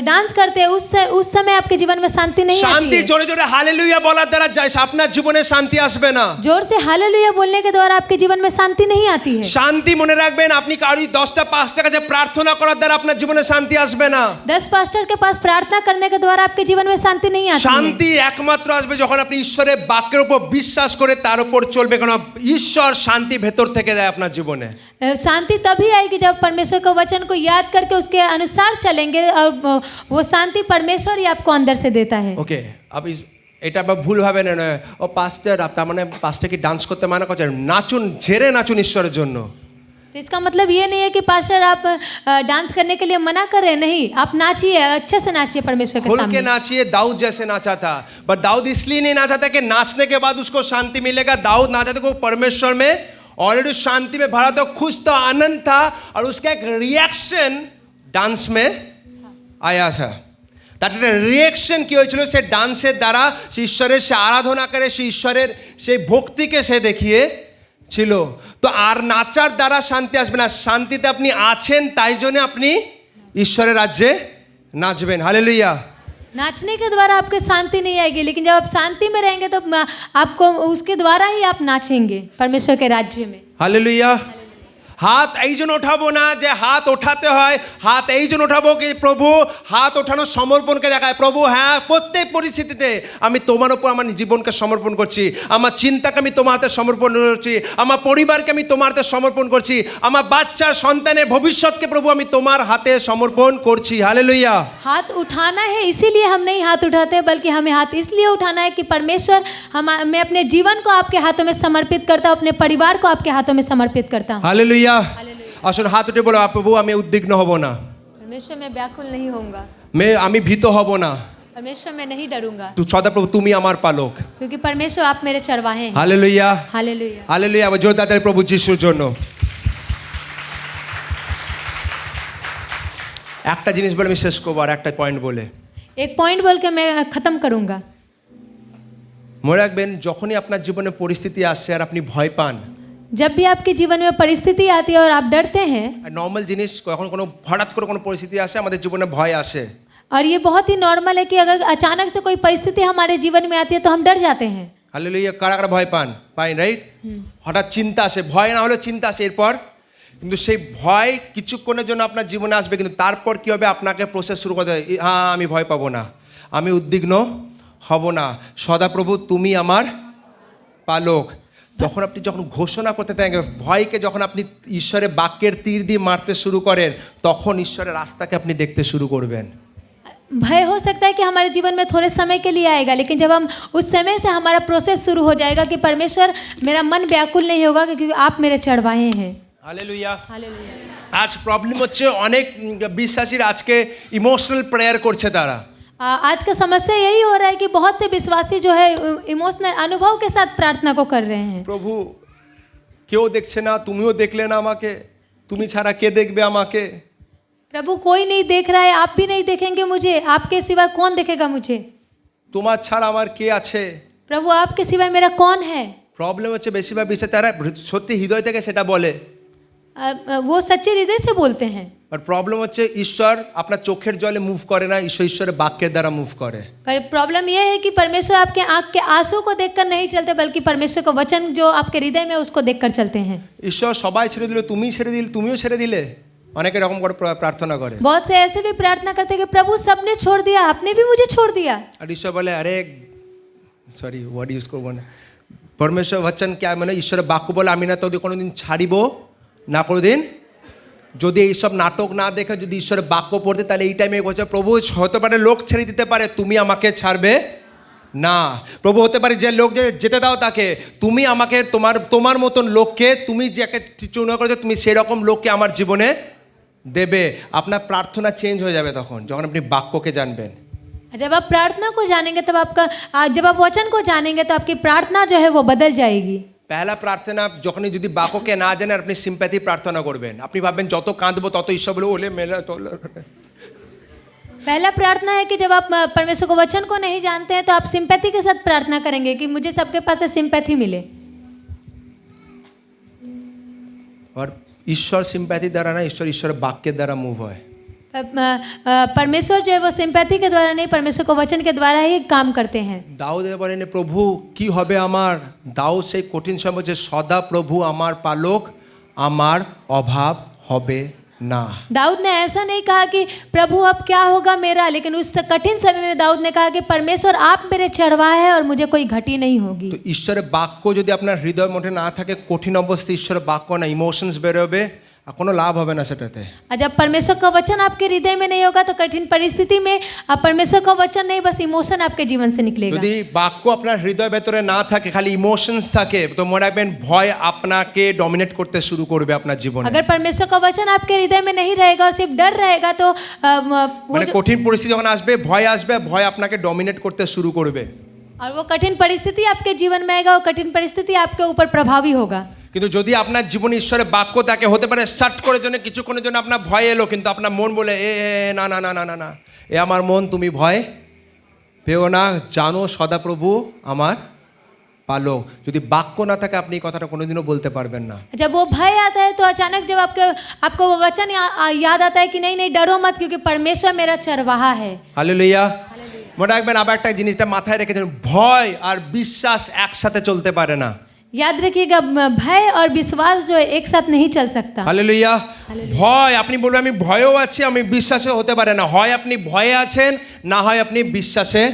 Speaker 2: डांस करते हैं उस समय आपके जीवन में शांति नहीं आती
Speaker 1: শান্তি
Speaker 2: है।
Speaker 1: জোরে জোরে হালেলুয়া বলার দ্বারা আপনার জীবনে শান্তি আসবে না।
Speaker 2: जोर से हालेलुया बोलने के द्वारा आपके जीवन में शांति नहीं आती है।
Speaker 1: শান্তি মনে রাখবেন, আপনি কারোর 10টা 5টা কাছে প্রার্থনা করার দ্বারা আপনার জীবনে শান্তি আসবে না।
Speaker 2: 10 पास्टर के पास प्रार्थना करने के द्वारा आपके जीवन में शांति नहीं आती है।
Speaker 1: শান্তি একমাত্র আসবে যখন আপনি ঈশ্বরের বাক্যের উপর বিশ্বাস করে তার উপর চলবে, কারণ ঈশ্বর শান্তি ভেতর থেকে দেয় আপনার জীবনে।
Speaker 2: शांति तभी आएगी जब परमेश्वर के वचन को याद करके करके उसके अनुसार चलेंगे और वो शांति परमेश्वर ही आपको अंदर से देता है।
Speaker 1: ওকে আপনি এটা আবার ভুল ভাবে না ও পাস্টার তার মানে পাস্টার কি ডান্স করতে মানা করছেন নাচুন ঝেড়ে নাচুন ঈশ্বরের জন্য
Speaker 2: तो इसका मतलब ये नहीं है कि पास्टर आप डांस करने के लिए मना कर रहे हैं, नहीं, आप नाचिए, अच्छे से नाचिए परमेश्वर के
Speaker 1: खुल के
Speaker 2: सामने।
Speaker 1: नाचिए। दाऊद जैसे नाचा था, पर दाऊद इसलिए नहीं नाचा था कि नाचने के बाद उसको शांति मिलेगा। दाऊद नाचा था को परमेश्वर में ऑलरेडी शांति में भरा था, खुश था, आनंद था, और उसका एक रिएक्शन डांस में आया था। তার একটা রিয়াকশন কি হয়েছিল, সে ডান্সের দ্বারা সে ঈশ্বরের সে আরাধনা করে, সে ঈশ্বরের সেই ভক্তিকে সে দেখিয়ে ছিল। তো আর নাচার দ্বারা শান্তি আসবে না, শান্তিতে আপনি আছেন তাই জন্য আপনি ঈশ্বরের রাজ্যে নাচবেন। হালেলুয়া।
Speaker 2: नाचने के द्वारा आपके शांति नहीं आएगी, लेकिन जब आप शांति में रहेंगे तो आपको उसके द्वारा ही आप नाचेंगे परमेश्वर के राज्य में।
Speaker 1: হালেলুয়া। হাত এই জন্য ওঠাবো না যে হাত ওঠাতে হয়, হাত এই জন্য ওঠাবো কি প্রভু হাত ওঠানোর সমর্পণকে দেখায়। প্রভু হ্যাঁ প্রত্যেক পরিস্থিতিতে আমি তোমার উপর আমার জীবনকে সমর্পণ করছি, আমার চিন্তাকে আমি তোমার হাতে সমর্পণ করছি, আমার পরিবারকে আমি তোমার হাতে সমর্পণ করছি, আমার বাচ্চা সন্তানের ভবিষ্যৎকে প্রভু আমি তোমার হাতে সমর্পণ করছি। হালেলুয়া।
Speaker 2: हाथ उठाना है, इसीलिए हम नहीं हाथ उठाते, बल्कि हमें हाथ इसलिए उठाना है कि परमेश्वर मैं अपने जीवन को आपके हाथों में समर्पित करता हूँ, अपने परिवार को आपके हाथों में समर्पित करता हूँ।
Speaker 1: হালেলুয়া। আসুন হাত উঠে বলো প্রভু আমি উদ্বিগ্ন হব না,
Speaker 2: परमेश्वर मैं व्याकुल नहीं होऊंगा,
Speaker 1: আমি ভীত হব না,
Speaker 2: परमेश्वर मैं नहीं डरूंगा,
Speaker 1: সদাপ্রভু তুমি আমার পালক।
Speaker 2: क्योंकि परमेश्वर आप मेरे चरवाहे हैं।
Speaker 1: হালেলুয়া।
Speaker 2: हालेलुया।
Speaker 1: হালেলুয়া। আবার জোরদার তালি প্রভু যিশুর জন্য। একটা জিনিস বলে আমি শেষ করবো, আর একটা পয়েন্ট বলে
Speaker 2: एक पॉइंट बोल के मैं खत्म करूंगा।
Speaker 1: মনে রাখবেন যখনই আপনার জীবনে পরিস্থিতি আসে আর আপনি ভয় পান,
Speaker 2: जब भी आपके जीवन में परिस्थिति आती है और आप डरते हैं,
Speaker 1: নর্মাল জিনিস যখন কোনো হঠাৎ করে কোনো পরিস্থিতি আসে আমাদের জীবনে ভয় আসে।
Speaker 2: और ये बहुत ही नॉर्मल है कि अगर अचानक से कोई परिस्थिति हमारे जीवन में आती है तो हम डर जाते हैं।
Speaker 1: হালেলুয়া। কারা কারা ভয় পান? পাই রাইট। হঠাৎ চিন্তা আসে, ভয় না হলেও চিন্তা আসে, এরপর কিন্তু সেই ভয় কিছুক্ষণের জন্য আপনার জীবনে আসবে, কিন্তু তারপর কী হবে আপনাকে প্রসেস শুরু করতে হবে, হ্যাঁ আমি ভয় পাবো না, আমি উদ্বিগ্ন হব না, সদাপ্রভু তুমি আমার পালক। যখন ঘোষণা করতে থাকেন ভয়কে, যখন আপনি ঈশ্বরের বাক্যের তীর দিয়ে মারতে শুরু করেন, তখন ঈশ্বরের রাস্তাকে আপনি দেখতে শুরু করবেন।
Speaker 2: भय हो सकता है कि हमारे जीवन में थोड़े समय के लिए आएगा, लेकिन जब हम उस समय से हमारा प्रोसेस शुरू हो जाएगा कि परमेश्वर मेरा मन व्याकुल नहीं होगा क्योंकि आप मेरे चढ़वाए हैं।
Speaker 1: हालेलुया।
Speaker 2: हालेलुया।
Speaker 1: আজ প্রবলেম হচ্ছে অনেক বিশ্বাসীরা আজকে ইমোশনাল প্রেয়ার করছে তারা।
Speaker 2: आज का समस्या यही हो रहा है कि बहुत से विश्वासी जो है इमोशनल अनुभव के साथ प्रार्थना को कर रहे हैं।
Speaker 1: প্রভু কেউ দেখছে না, তুমিও দেখলে না আমাকে, তুমি ছাড়া কে দেখবে আমাকে?
Speaker 2: प्रभु कोई नहीं देख रहा है, आप भी नहीं देखेंगे मुझे, आपके सिवा कौन देखेगा मुझे?
Speaker 1: তোমার ছাড়া আমার কে আছে?
Speaker 2: प्रभु आपके सिवा मेरा कौन है?
Speaker 1: প্রবলেম হচ্ছে বেশিরভাগ বিষয় তারা সত্যি হৃদয় থেকে সেটা বলে,
Speaker 2: वो सच्चे हृदय से बोलते हैं।
Speaker 1: আর প্রবলেম হচ্ছে ঈশ্বর আপনার চোখের জলে মুভ করে না, ঈশ্বরের বাক্যের দ্বারা মুভ করে।
Speaker 2: पर प्रॉब्लम यह है कि परमेश्वर आपके आँख के आंसू को देखकर नहीं चलते, बल्कि परमेश्वर का वचन जो आपके हृदय में उसको देखकर चलते हैं।
Speaker 1: ঈশ্বর সবাই ছেড়ে দিল, তুমি ছেড়ে দিল, তুমিও ছেড়ে দিলে, অনেকে এরকম করে প্রার্থনা করে।
Speaker 2: बहुत से ऐसे भी प्रार्थना करते हैं कि प्रभु सबने छोड़ दिया, आपने भी मुझे छोड़ दिया।
Speaker 1: আর ঈশ্বর বলে আরে সরি ওয়ার্ড ইউজ করবো না, পরমেশ্বর বচন কে মানে ঈশ্বরের বাক্য বলে আমি না তোদের কোনোদিন ছাড়িব না কোনোদিন। যদি এইসব নাটক না দেখে যদি ঈশ্বরের বাক্য পড়তে, তাহলে এই টাইমে বলছে প্রভু হতে পারে লোক ছেড়ে দিতে পারে, তুমি আমাকে ছাড়বে না। প্রভু হতে পারে যে লোক যেতে দাও তাকে, তুমি আমাকে তোমার মতন লোককে তুমি যাকে চুনা করেছো তুমি সেরকম লোককে আমার জীবনে দেবে। আপনার প্রার্থনা চেঞ্জ হয়ে যাবে তখন যখন আপনি বাক্যকে জানবেন।
Speaker 2: जब आप प्रार्थना को जानेंगे तब जब आप वचन को जानेंगे तो आपकी प्रार्थना जो है वो बदल जाएगी।
Speaker 1: पहला प्रार्थना যখনই যদি বাক্যকে না জানেন আপনি সিম্প্যাথি প্রার্থনা করবেন, আপনি ভাববেন যত কাঁদবো তত ঈশ্বর বলে ওলে মেলা তো।
Speaker 2: पहला प्रार्थना है कि जब आप परमेश्वर को वचन को नहीं जानते हैं तो आप सिंपैथी के साथ प्रार्थना करेंगे कि मुझे सबके पास से सिंपैथी मिले।
Speaker 1: और ঈশ্বর সিম্প্যাথি দ্বারা না, ঈশ্বরের বাক্যের দ্বারা মুভ হয়।
Speaker 2: परमेश्वर जो है वो सिंपैथी के द्वारा नहीं, परमेश्वर को वचन के द्वारा ही काम करते हैं।
Speaker 1: দাউদ বলেন প্রভু কি হবে আমার, দাউদ সেই কঠিন সময় যে সদা প্রভু আমার পালক, আমার অভাব হবে না।
Speaker 2: दाऊद ने ऐसा नहीं कहा कि प्रभु अब क्या होगा मेरा, लेकिन उस कठिन समय में दाऊद ने कहा कि परमेश्वर आप मेरे चढ़वाए हैं और मुझे कोई घटी नहीं होगी।
Speaker 1: তো ঈশ্বরের বাক্য যদি আপনার হৃদয় মধ্যে না থাকে, কঠিন অবস্থা ঈশ্বরের বাক্য না ইমোশনস বেরোবে, আর কোনো লাভ হবে না সেটাতে।
Speaker 2: और जब परमेश्वर का वचन आपके हृदय में नहीं होगा तो कठिन परिस्थिति में अब परमेश्वर का वचन नहीं, बस इमोशन आपके जीवन से निकलेगा।
Speaker 1: যদি বাক্য আপনার হৃদয় ভেতরে না থাকে, খালি ইমোশনস থাকে, তো মনে রাখবেন ভয় আপনাকে ডমিনেট করতে শুরু করবে আপনার জীবনে।
Speaker 2: अगर परमेश्वर का वचन आपके हृदय में नहीं रहेगा और सिर्फ डर रहेगा तो वो
Speaker 1: মানে কঠিন পরিস্থিতি যখন আসবে, ভয় আপনাকে ডমিনেট করতে শুরু করবে।
Speaker 2: और वो कठिन परिस्थिति आपके जीवन में आएगा, वो कठिन परिस्थिति आपके ऊपर प्रभावी होगा।
Speaker 1: কিন্তু যদি আপনার জীবনে ঈশ্বরের বাক্য থাকে, হতে পারে সাট করে জন্য কিছুক্ষণের জন্য আপনার ভয় এলো, কিন্তু আপনার মন বলে না না না না না না, এ আমার মন, তুমি ভয় পেও না, জানো সদাপ্রভু আমার পালক। যদি বাক্য না থাকে আপনি এই কথাটা কোনোদিনও বলতে পারবেন না।
Speaker 2: जब वो भय आता है तो अचानक जब आपको वो वचन याद आता है कि नहीं नहीं डरो मत, क्योंकि परमेश्वर मेरा चरवाहा है।
Speaker 1: হালেলুয়া। মনে রাখবেন আবার একটা জিনিসটা মাথায় রেখে দিন, ভয় আর বিশ্বাস একসাথে চলতে পারে না।
Speaker 2: याद रखिएगा, भय और विश्वास जो है एक साथ नहीं चल सकता।
Speaker 1: হালেলুয়া। ভয়, আপনি বলবেন আমি ভয়ও আছি, আমি বিশ্বাসে হতে পারে না। হয় আপনি ভয়ে আছেন, না হয় আপনি বিশ্বাসে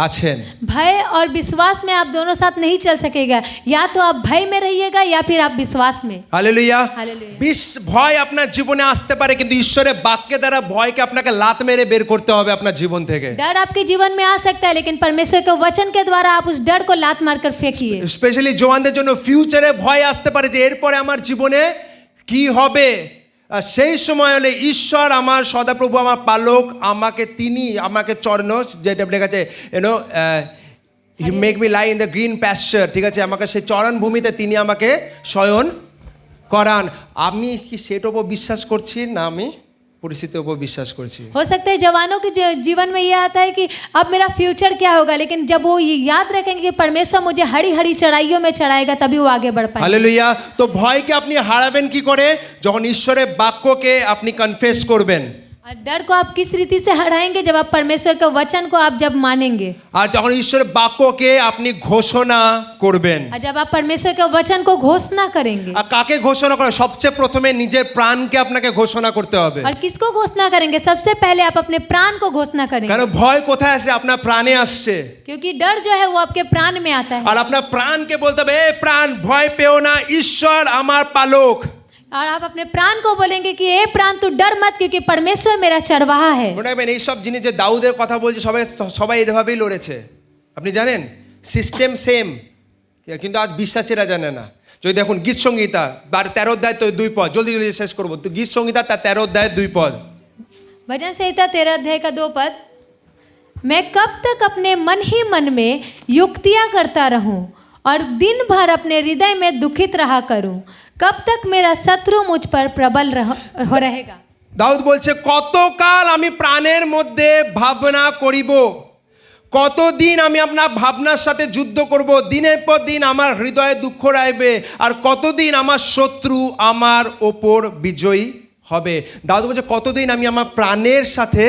Speaker 1: আছেন।
Speaker 2: भय और विश्वास में आप दोनों साथ नहीं चल सकेगा, या तो आप भय में रहिएगा या फिर आप विश्वास में।
Speaker 1: হালেলুয়া।
Speaker 2: हालेलुया।
Speaker 1: ভয় আপনার জীবনে আসতে পারে, কিন্তু ঈশ্বরের বাক্যের দ্বারা ভয়কে আপনাকে লাত মেরে বের করতে হবে আপনার জীবন থেকে।
Speaker 2: डर आपके जीवन में आ सकता है, लेकिन परमेश्वर के वचन के द्वारा आप उस डर को लात मारकर फेंकिए।
Speaker 1: স্পেশালি জওয়ানদের জন্য ফিউচারে ভয় আসতে পারে যে এরপরে আমার জীবনে কি হবে। আর সেই সময় হলে ঈশ্বর আমার সদাপ্রভু আমার পালক, তিনি আমাকে চরণ, যেটা লেখা আছে you know he make me lie in the green pasture, ঠিক আছে, আমাকে সেই চরণ ভূমিতে তিনি আমাকে শয়ন করান। আমি কি সেটার উপর বিশ্বাস করছি, না আমি পরিস্থিতির উপর বিশ্বাস করছি।
Speaker 2: हो सकता है जवानों के जीवन में ये आता है कि अब मेरा फ्यूचर क्या होगा, लेकिन जब वो ये याद रखेंगे कि परमेश्वर मुझे हरी हरी चढ़ाइयों में चढ़ाएगा, तभी वो आगे बढ़ पाएंगे।
Speaker 1: হালেলুয়া। তো ভয়কে আপনি হারাবেন কি করে? যখন ঈশ্বরের বাক্যকে আপনি কনফেস করবেন।
Speaker 2: और डर को आप किस रीति से हराएंगे? जब आप परमेश्वर के वचन को आप जब मानेंगे,
Speaker 1: আর যখন ঈশ্বরের বাক্যকে আপনি ঘোষণা করবেন।
Speaker 2: और जब आप परमेश्वर के वचन को घोषणा करेंगे।
Speaker 1: আর কাকে ঘোষণা করে? সবচেয়ে প্রথমে নিজের প্রাণকে আপনাকে ঘোষণা করতে হবে।
Speaker 2: और किसको घोषणा करेंगे? सबसे पहले आप अपने प्राण को घोषणा करेंगे,
Speaker 1: কারণ ভয় কোথায় আসছে? আপনার প্রাণে আসছে।
Speaker 2: क्योंकि डर जो है वो आपके प्राण में आता है।
Speaker 1: আর আপনার প্রাণকে বলতে হবে, এ প্রাণ ভয় পেও না, ঈশ্বর আমার পালক।
Speaker 2: और आप अपने प्राण को बोलेंगे कि ए प्राण तू डर मत, क्योंकि परमेश्वर मेरा चरवाहा है।
Speaker 1: মনে রাখবেন এইসব জিনিস যে দাউদের কথা বলছে, সবাই এভাবেই লড়েছে। আপনি জানেন সিস্টেম সেম, কিন্তু আজ বিশ্বাসীরা জানে না। যদি দেখুন গীত সংহিতা 13 অধ্যায় তো 2 পদ, জলদি জলদি শেষ করবো। তো গীত সংহিতা তার 13 অধ্যায় 2 পদ।
Speaker 2: भजन संहिता 13 अध्याय का 2 पद, मैं कब तक अपने मन ही मन में युक्तियां करता रहूं और दिन भर अपने हृदय में दुखित रहा करूं, कब तक मेरा शत्रु मुझ पर प्रबल हो रहेगा।
Speaker 1: দাউদ বলছে কতকাল আমি প্রাণের মধ্যে ভাবনা করিব, কতদিন আমি আপনার ভাবনার সাথে যুদ্ধ করব, দিনের পর দিন আমার হৃদয়ে দুঃখ রাখবে, আর কতদিন আমার শত্রু আমার ওপর বিজয়ী হবে। দাউদ বলছে কতদিন আমি আমার প্রাণের সাথে,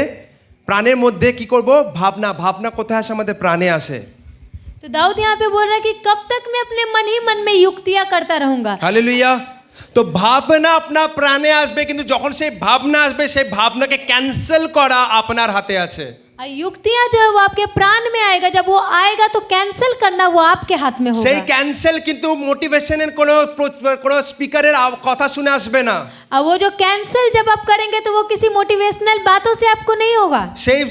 Speaker 1: প্রাণের মধ্যে কি করব? ভাবনা কোথায় আসে? আমাদের প্রাণে আসে।
Speaker 2: तो दाऊद यहाँ पे बोल रहा है कि कब तक मैं अपने मन ही मन में युक्तियां करता रहूंगा।
Speaker 1: হালেলুয়া। তো ভাবনা আপনার প্রাণে আসবে, কিন্তু যখন সেই ভাবনা আসবে সেই ভাবনাকে ক্যান্সেল করা আপনার হাতে আছে।
Speaker 2: और युक्तियां जो है वो आपके प्राण में आएगा, जब वो आएगा तो कैंसिल करना वो आपके हाथ में
Speaker 1: সেই
Speaker 2: होगा।
Speaker 1: ক্যান্সেল কিন্তু মোটিভেশনের কোনো স্পিকারের কথা শুনে আসবে না।
Speaker 2: और वो जो कैंसिल जब आप करेंगे तो वो किसी मोटिवेशनल बातों से आपको नहीं होगा।
Speaker 1: সেই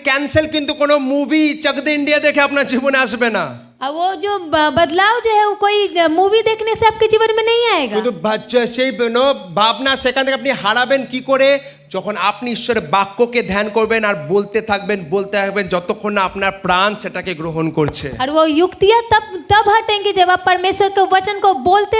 Speaker 1: ক্যান্সেল কিন্তু কোনো মুভি চক দে ইন্ডিয়া দেখে আপনার জীবনে আসবে না।
Speaker 2: और वो जो बदलाव जो है वो कोई मूवी देखने से आपके जीवन में नहीं आएगा।
Speaker 1: কিন্তু সেই ভাবনা সেখান থেকে আপনি হারাবেন কি করে? যখন আপনি ঈশ্বরের বাক্যকে ধ্যান করবেন আর বলতে থাকবেন যতক্ষণ না আপনার প্রাণ সেটাকে গ্রহণ করছে।
Speaker 2: और वो युक्तियां तब हटेंगी जब आप परमेश्वर के वचन को बोलते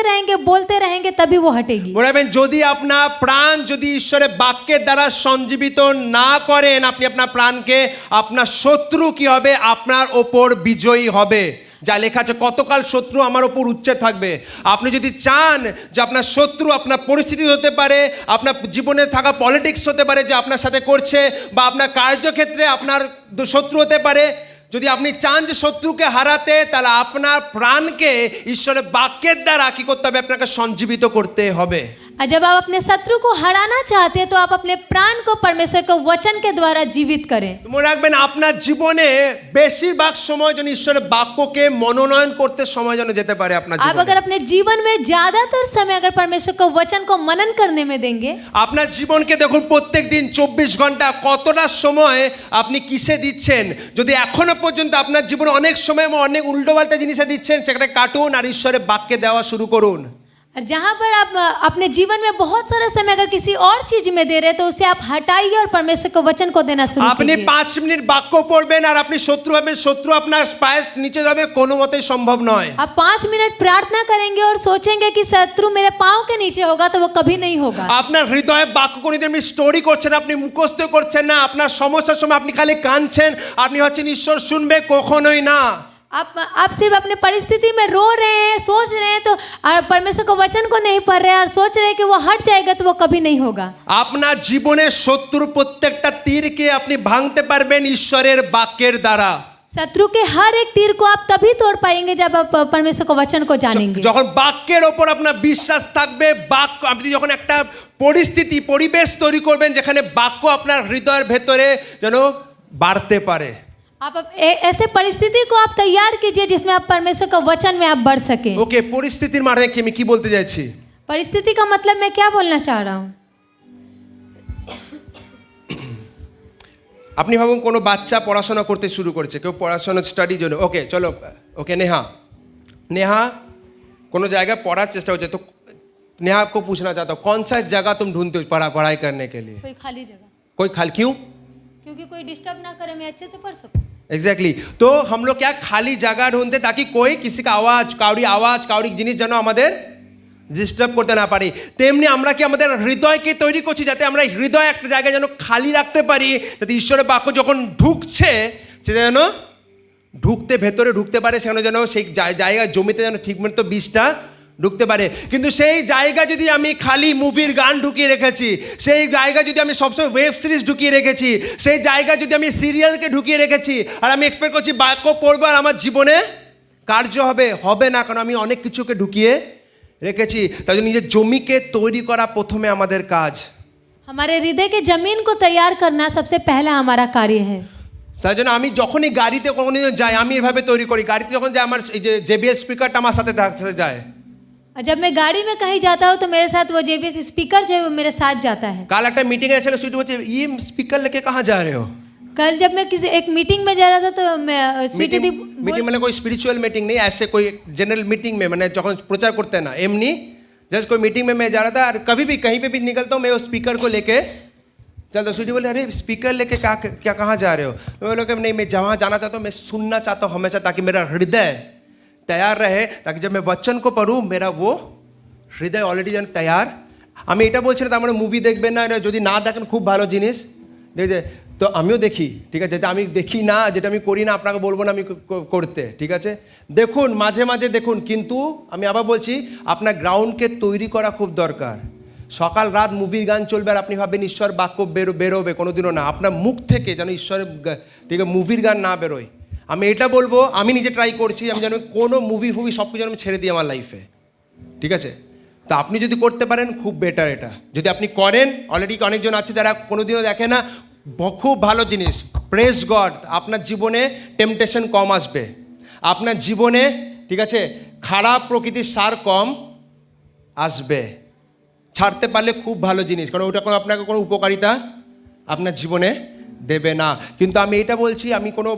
Speaker 2: रहेंगे तभी वो हटेगी।
Speaker 1: মনে রাখবেন যদি আপনার প্রাণ যদি ঈশ্বরের বাক্যের দ্বারা সঞ্জীবিত না করেন, আপনি আপনার প্রাণকে, আপনার শত্রু কি হবে? আপনার ওপর বিজয়ী হবে। যা লেখা আছে কতকাল শত্রু আমার ওপর উচ্চে থাকবে। আপনি যদি চান যে আপনার শত্রু আপনার পরিস্থিতি হতে পারে, আপনার জীবনে থাকা পলিটিক্স হতে পারে যে আপনার সাথে করছে, বা আপনার কার্যক্ষেত্রে আপনার শত্রু হতে পারে, যদি আপনি চান যে শত্রুকে হারাতে, তাহলে আপনার প্রাণকে ঈশ্বরের বাক্যের দ্বারা কি করতে হবে? আপনাকে সঞ্জীবিত করতে হবে।
Speaker 2: और जब आप अपने शत्रु को हराना चाहते हैं तो आप अपने प्राण को परमेश्वर के वचन के द्वारा जीवित करें।
Speaker 1: মনে রাখবেন আপনার জীবনে বেশিরভাগ সময় যেন ঈশ্বরের বাক্যকে মনোনয়ন করতে সময় যেন যেতে পারে আপনার
Speaker 2: आप
Speaker 1: জীবনে।
Speaker 2: अगर अपने जीवन में ज्यादातर समय अगर परमेश्वर के वचन को मनन करने में देंगे,
Speaker 1: আপনার জীবনকে দেখুন প্রত্যেক দিন 24 ঘন্টা কতটা সময় আপনি কিসে দিচ্ছেন। যদি এখনো পর্যন্ত আপনার জীবনে অনেক সময় অনেক উল্টোপাল্টা জিনিসে দিচ্ছেন, সেখানে কাটুন আর ঈশ্বরের বাক্যে দেওয়া শুরু করুন।
Speaker 2: और जहाँ पर आप अपने जीवन में बहुत सारा समय अगर किसी और चीज में दे रहे हैं तो उसे आप हटाइए और परमेश्वर के वचन को देना शुरू
Speaker 1: আপনি
Speaker 2: कीजिए।
Speaker 1: 5 মিনিট বাক্য পড়বেন আর আপনি শত্রু হবেন, শত্রু আপনার পায়ের নিচে যাবে, কোনো মতেই সম্ভব নয়।
Speaker 2: आप 5 मिनट प्रार्थना करेंगे और सोचेंगे कि शत्रु मेरे पाँव के नीचे होगा तो वो कभी नहीं होगा।
Speaker 1: আপনার হৃদয়ে বাক্য কোন দিন আপনি স্টোরি করছেন, আপনি মুখস্থ করছেন না, আপনার সমস্যার সময় আপনি খালি কাঁদছেন, আপনি ভাবছেন ঈশ্বর শুনবে, কখনোই না।
Speaker 2: आप सिर्फ अपने परिस्थिति में रो रहे हैं, सोच रहे हैं तो और परमेश्वर के वचन को नहीं पढ़ रहे हैं और सोच रहे हैं कि वो हट जाएगा तो वो कभी नहीं होगा।
Speaker 1: আপনার জীবনের শত্রুর প্রত্যেকটা তীরকে আপনি ভাঙতে পারবেন ঈশ্বরের বাক্যের দ্বারা।
Speaker 2: शत्रु के हर एक तीर को आप तभी तोड़ पाएंगे जब आप परमेश्वर के वचन को जानेंगे।
Speaker 1: যখন বাক্যের ওপর আপনার বিশ্বাস থাকবে, বাক্য আপনি যখন একটা পরিস্থিতি পরিবেশ তৈরি করবেন যেখানে বাক্য আপনার হৃদয়ের ভেতরে যেন বাড়তে পারে।
Speaker 2: ऐसे परिस्थिति को आप तैयार कीजिए जिसमें आप परमेश्वर का वचन में आप बढ़ सके।
Speaker 1: ওকে, পরিস্থিতির মানে কি আমি কি বলতে চাইছি?
Speaker 2: परिस्थिति का मतलब मैं क्या बोलना चाह रहा हूँ?
Speaker 1: আপনি ভাবুন কোনো বাচ্চা পড়াশোনা করতে শুরু করেছে, কেউ পড়াশোনা স্টাডির জন্য, ওকে চলো, ওকে नेहा कोनो जगह पढ़ार चेष्टा हो, तो नेहा को पूछना चाहता हूँ कौन सा जगह तुम ढूंढते हो पढ़ाई करने के लिए?
Speaker 2: कोई खाली जगह।
Speaker 1: कोई क्यों?
Speaker 2: क्योंकि कोई डिस्टर्ब ना करे, मैं अच्छे से पढ़ सकूं।
Speaker 1: एग्जैक्टली तो हम लोग क्या खाली जगह ढूंढते ताकि कोई किसी का आवाज काउड़ी जिनिस যেন আমাদের ডিস্টার্ব করতে না পারি। তেমনি আমরা কি আমাদের হৃদয়কে তৈরি করছি যাতে আমরা হৃদয় একটা জায়গায় যেন খালি রাখতে পারি, যাতে ঈশ্বরের বাক্য যখন ঢুকছে সেটা যেন ভেতরে ঢুকতে পারে, সেখানে যেন সেই জায়গা জমিতে যেন ঠিকমতো বীজটা ঢুকতে পারে। কিন্তু সেই জায়গা যদি আমি খালি মুভির গান ঢুকিয়ে রেখেছি, সেই জায়গা যদি আমি সবসময় ওয়েব সিরিজ ঢুকিয়ে রেখেছি, সেই জায়গা যদি আমি সিরিয়ালকে ঢুকিয়ে রেখেছি আর আমি এক্সপেক্ট করছি বাক্য পড়বো আর আমার জীবনে কার্য হবে না, কারণ আমি অনেক কিছুকে ঢুকিয়ে রেখেছি। তাই জন্য নিজের জমিকে তৈরি করা প্রথমে আমাদের কাজ।
Speaker 2: हमारे हृदय के जमीन को तैयार करना सबसे पहला हमारा कार्य है।
Speaker 1: তাই জন্য আমি যখনই গাড়িতে কোনো যাই আমি এভাবে তৈরি করি। গাড়িতে যখন যাই আমার এই যে JBL স্পিকারটা আমার সাথে যায়।
Speaker 2: और जब मैं गाड़ी में कहीं जाता हूँ तो मेरे साथ वो JBL स्पीकर जो है वो मेरे साथ जाता है।
Speaker 1: কাল একটা মিটিং এ ছিল, সুইটি বলছে ये स्पीकर लेके कहाँ जा रहे हो?
Speaker 2: कल जब मैं किसी एक मीटिंग में जा रहा था तो मैं स्वीटी दी
Speaker 1: मीटिंग মানে कोई स्पिरिचुअल मीटिंग नहीं, ऐसे कोई जनरल मीटिंग में मैंने যখন প্রচার করতে না এমনি जस्ट कोई मीटिंग में मैं जा रहा था और कभी भी कहीं पे भी निकलता हूँ मैं उस स्पीकर को लेके चलता। स्वीटी बोले अरे स्पीकर लेके क्या कहाँ जा रहे हो? मैं बोला कि नहीं, मैं जहाँ जाना चाहता हूँ मैं सुनना चाहता हूँ हमेशा, ताकि मेरा हृदय तैयार रहे, ताकि जब मैं वचन को पढ़ूँ मेरा वो হৃদয় অলরেডি যেন তৈয়ার। আমি এটা বলছি না তার মানে মুভি দেখবেন না, যদি না দেখেন খুব ভালো জিনিস দেখে, তো আমিও দেখি, ঠিক আছে, যেটা আমি দেখি না, যেটা আমি করি না আপনাকে বলবো না আমি করতে, ঠিক আছে, দেখুন মাঝে মাঝে দেখুন, কিন্তু আমি আবার বলছি আপনার গ্রাউন্ডকে তৈরি করা খুব দরকার। সকাল রাত মুভির গান চলবে আর আপনি ভাববেন ঈশ্বর বাক্য বেরোবে, কোনোদিনও না। আপনার মুখ থেকে যেন ঈশ্বরের ঠিক আছে মুভির গান না বেরোয়। আমি এটা বলবো, আমি নিজে ট্রাই করছি, আমি যেন কোনো মুভি সব কিছু আমি ছেড়ে দিই আমার লাইফে, ঠিক আছে। তা আপনি যদি করতে পারেন খুব বেটার। এটা যদি আপনি করেন, অলরেডি অনেকজন আছে যারা কোনোদিনও দেখে না, খুব ভালো জিনিস, প্রেজ গড। আপনার জীবনে টেম্পটেশন কম আসবে, আপনার জীবনে ঠিক আছে খারাপ প্রকৃতির সার কম আসবে। ছাড়তে পারলে খুব ভালো জিনিস, কারণ ওটা কোনো আপনাকে কোনো উপকারিতা আপনার জীবনে দেবে না। কিন্তু আমি এটা বলছি, আমি কোনো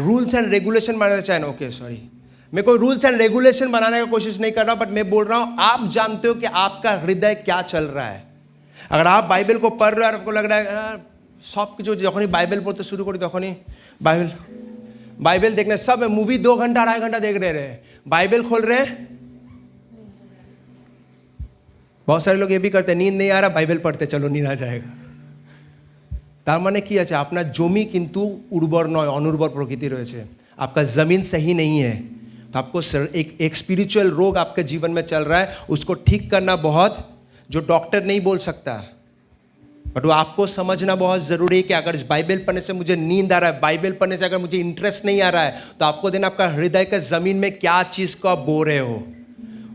Speaker 1: रूल्स एंड रेगुलेशन बनाना चाहे ना, ओके सॉरी, मैं कोई रूल्स एंड रेगुलेशन बनाने की कोशिश नहीं कर रहा, बट मैं बोल रहा हूँ आप जानते हो कि आपका हृदय क्या चल रहा है। अगर आप बाइबल को पढ़ रहे हो और आपको लग रहा है सब কিছু যখনই বাইবেল পড়তে শুরু করি তখনই बाइबल देखने, सब मूवी 2 घंटा 2.5 घंटा देख रहे हैं, बाइबल खोल रहे हैं। बहुत सारे लोग ये भी करते हैं, नींद नहीं आ रहा बाइबल पढ़ते चलो नींद आ जाएगा। তার মানে কি আছে, আপনার জমি কিন্তু উর্বর নয়, অনুর্বর প্রকৃতি রয়েছে, आपका ज़मीन सही नहीं है। तो आपको एक स्पिरिचुअल रोग आपके जीवन में चल रहा है, उसको ठीक करना बहुत, जो डॉक्टर नहीं बोल सकता, बट वो आपको समझना बहुत ज़रूरी है कि अगर बाइबल पढ़ने से मुझे नींद आ रहा है, बाइबल पढ़ने से अगर मुझे इंटरेस्ट नहीं आ रहा है, तो आपको देना आपका हृदय के ज़मीन में क्या चीज़ को आप बो रहे हो,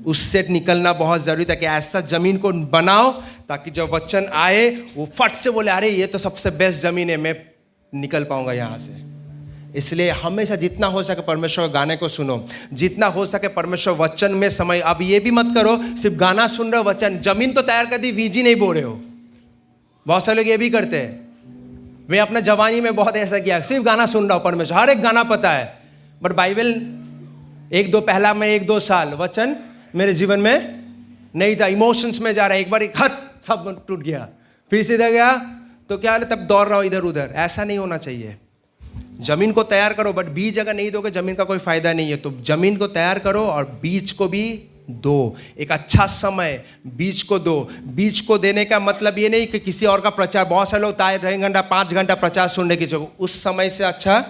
Speaker 1: उससे निकलना बहुत ज़रूरी था कि ऐसा ज़मीन को बनाओ ताकि जब वचन आए वो फट से बोले अरे ये तो सबसे बेस्ट ज़मीन है, मैं निकल पाऊंगा यहाँ से। इसलिए हमेशा जितना हो सके परमेश्वर के गाने को सुनो, जितना हो सके परमेश्वर वचन में समय। अब ये भी मत करो सिर्फ गाना सुन रहे हो, वचन ज़मीन तो तैयार कर दी, बीज ही नहीं बो रहे हो। बहुत सारे लोग ये भी करते हैं। वे अपना जवानी में बहुत ऐसा किया, सिर्फ गाना सुन रहा हूँ, परमेश्वर हर एक गाना पता है, बट बाइबल पहला मैं 1-2 साल वचन मेरे जीवन में नहीं था, इमोशंस में जा रहा है, एक बार एक हाथ सब टूट गया, फिर सीधा गया तो क्या तब दौड़ रहा हूँ इधर उधर। ऐसा नहीं होना चाहिए। जमीन को तैयार करो, बट बीज अगर नहीं दोगे जमीन का कोई फायदा नहीं है। तो जमीन को तैयार करो और बीज को भी दो, एक अच्छा समय बीज को दो। बीज को देने का मतलब ये नहीं कि किसी और का प्रचार, बहुत सारे लोग 3 घंटा 5 घंटा प्रचार सुनने की जगह, उस समय से अच्छा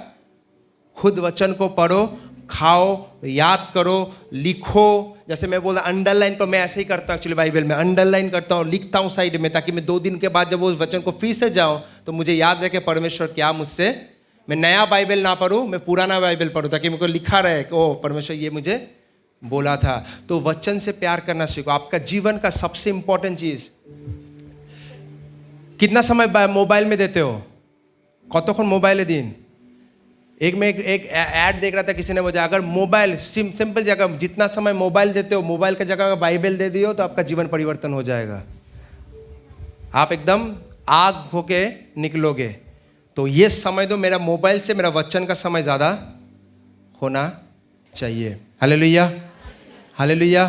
Speaker 1: खुद वचन को पढ़ो, खाओ, याद करो, लिखो। जैसे मैं बोला अंडरलाइन, तो मैं ऐसे ही करता हूँ एक्चुअली, बाइबल में अंडरलाइन करता हूँ, लिखता हूँ साइड में, ताकि मैं 2 दिन के बाद जब वो वचन को फिर से जाऊँ तो मुझे याद रहे कि परमेश्वर क्या मुझसे, मैं नया बाइबल ना पढूं, मैं पुराना बाइबल पढूं, ताकि मेरे को लिखा रहे कि ओ परमेश्वर ये मुझे बोला था। तो वचन से प्यार करना सीखो। आपका जीवन का सबसे इंपॉर्टेंट चीज, कितना समय मोबाइल में देते हो? कतक्षण मोबाइल दिन? एक ऐड देख रहा था किसी ने मुझे, अगर मोबाइल सिंपल जगह जितना समय मोबाइल देते हो, मोबाइल की जगह अगर बाइबल दे दियो तो आपका जीवन परिवर्तन हो जाएगा। आप एकदम आग होके निकलोगे। तो ये समय दो, मेरा मोबाइल से मेरा वचन का समय ज़्यादा होना चाहिए। Hallelujah, hallelujah.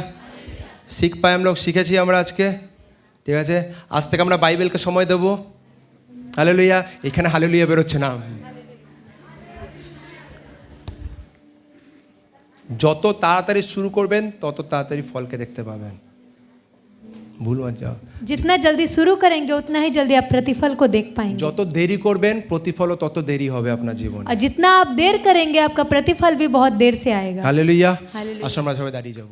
Speaker 1: শিখ পাই আমরা, শিখেছি আমরা আজকে, ঠিক আছে? আজ থেকে আমরা বাইবেলকে সময় দেবো। হালেলুয়া। এখানে হালেলুয়া বেরোচ্ছে না। যত তাড়াতাড়ি শুরু করবেন তত তাড়াতাড়ি ফলকে দেখতে পাবেন। ভুল মত যাও।
Speaker 2: जितना जल्दी शुरू करेंगे उतना ही जल्दी आप प्रतिफल को देख पाएंगे।
Speaker 1: যত দেরি করবেন প্রতিফলও তত দেরি হবে আপনার জীবনে।
Speaker 2: और जितना आप देर करेंगे आपका प्रतिफल भी बहुत देर से आएगा।
Speaker 1: हालेलुया।
Speaker 2: हालेलुया।
Speaker 1: আসুন আমরা সবাই দাঁড়িয়ে যাব।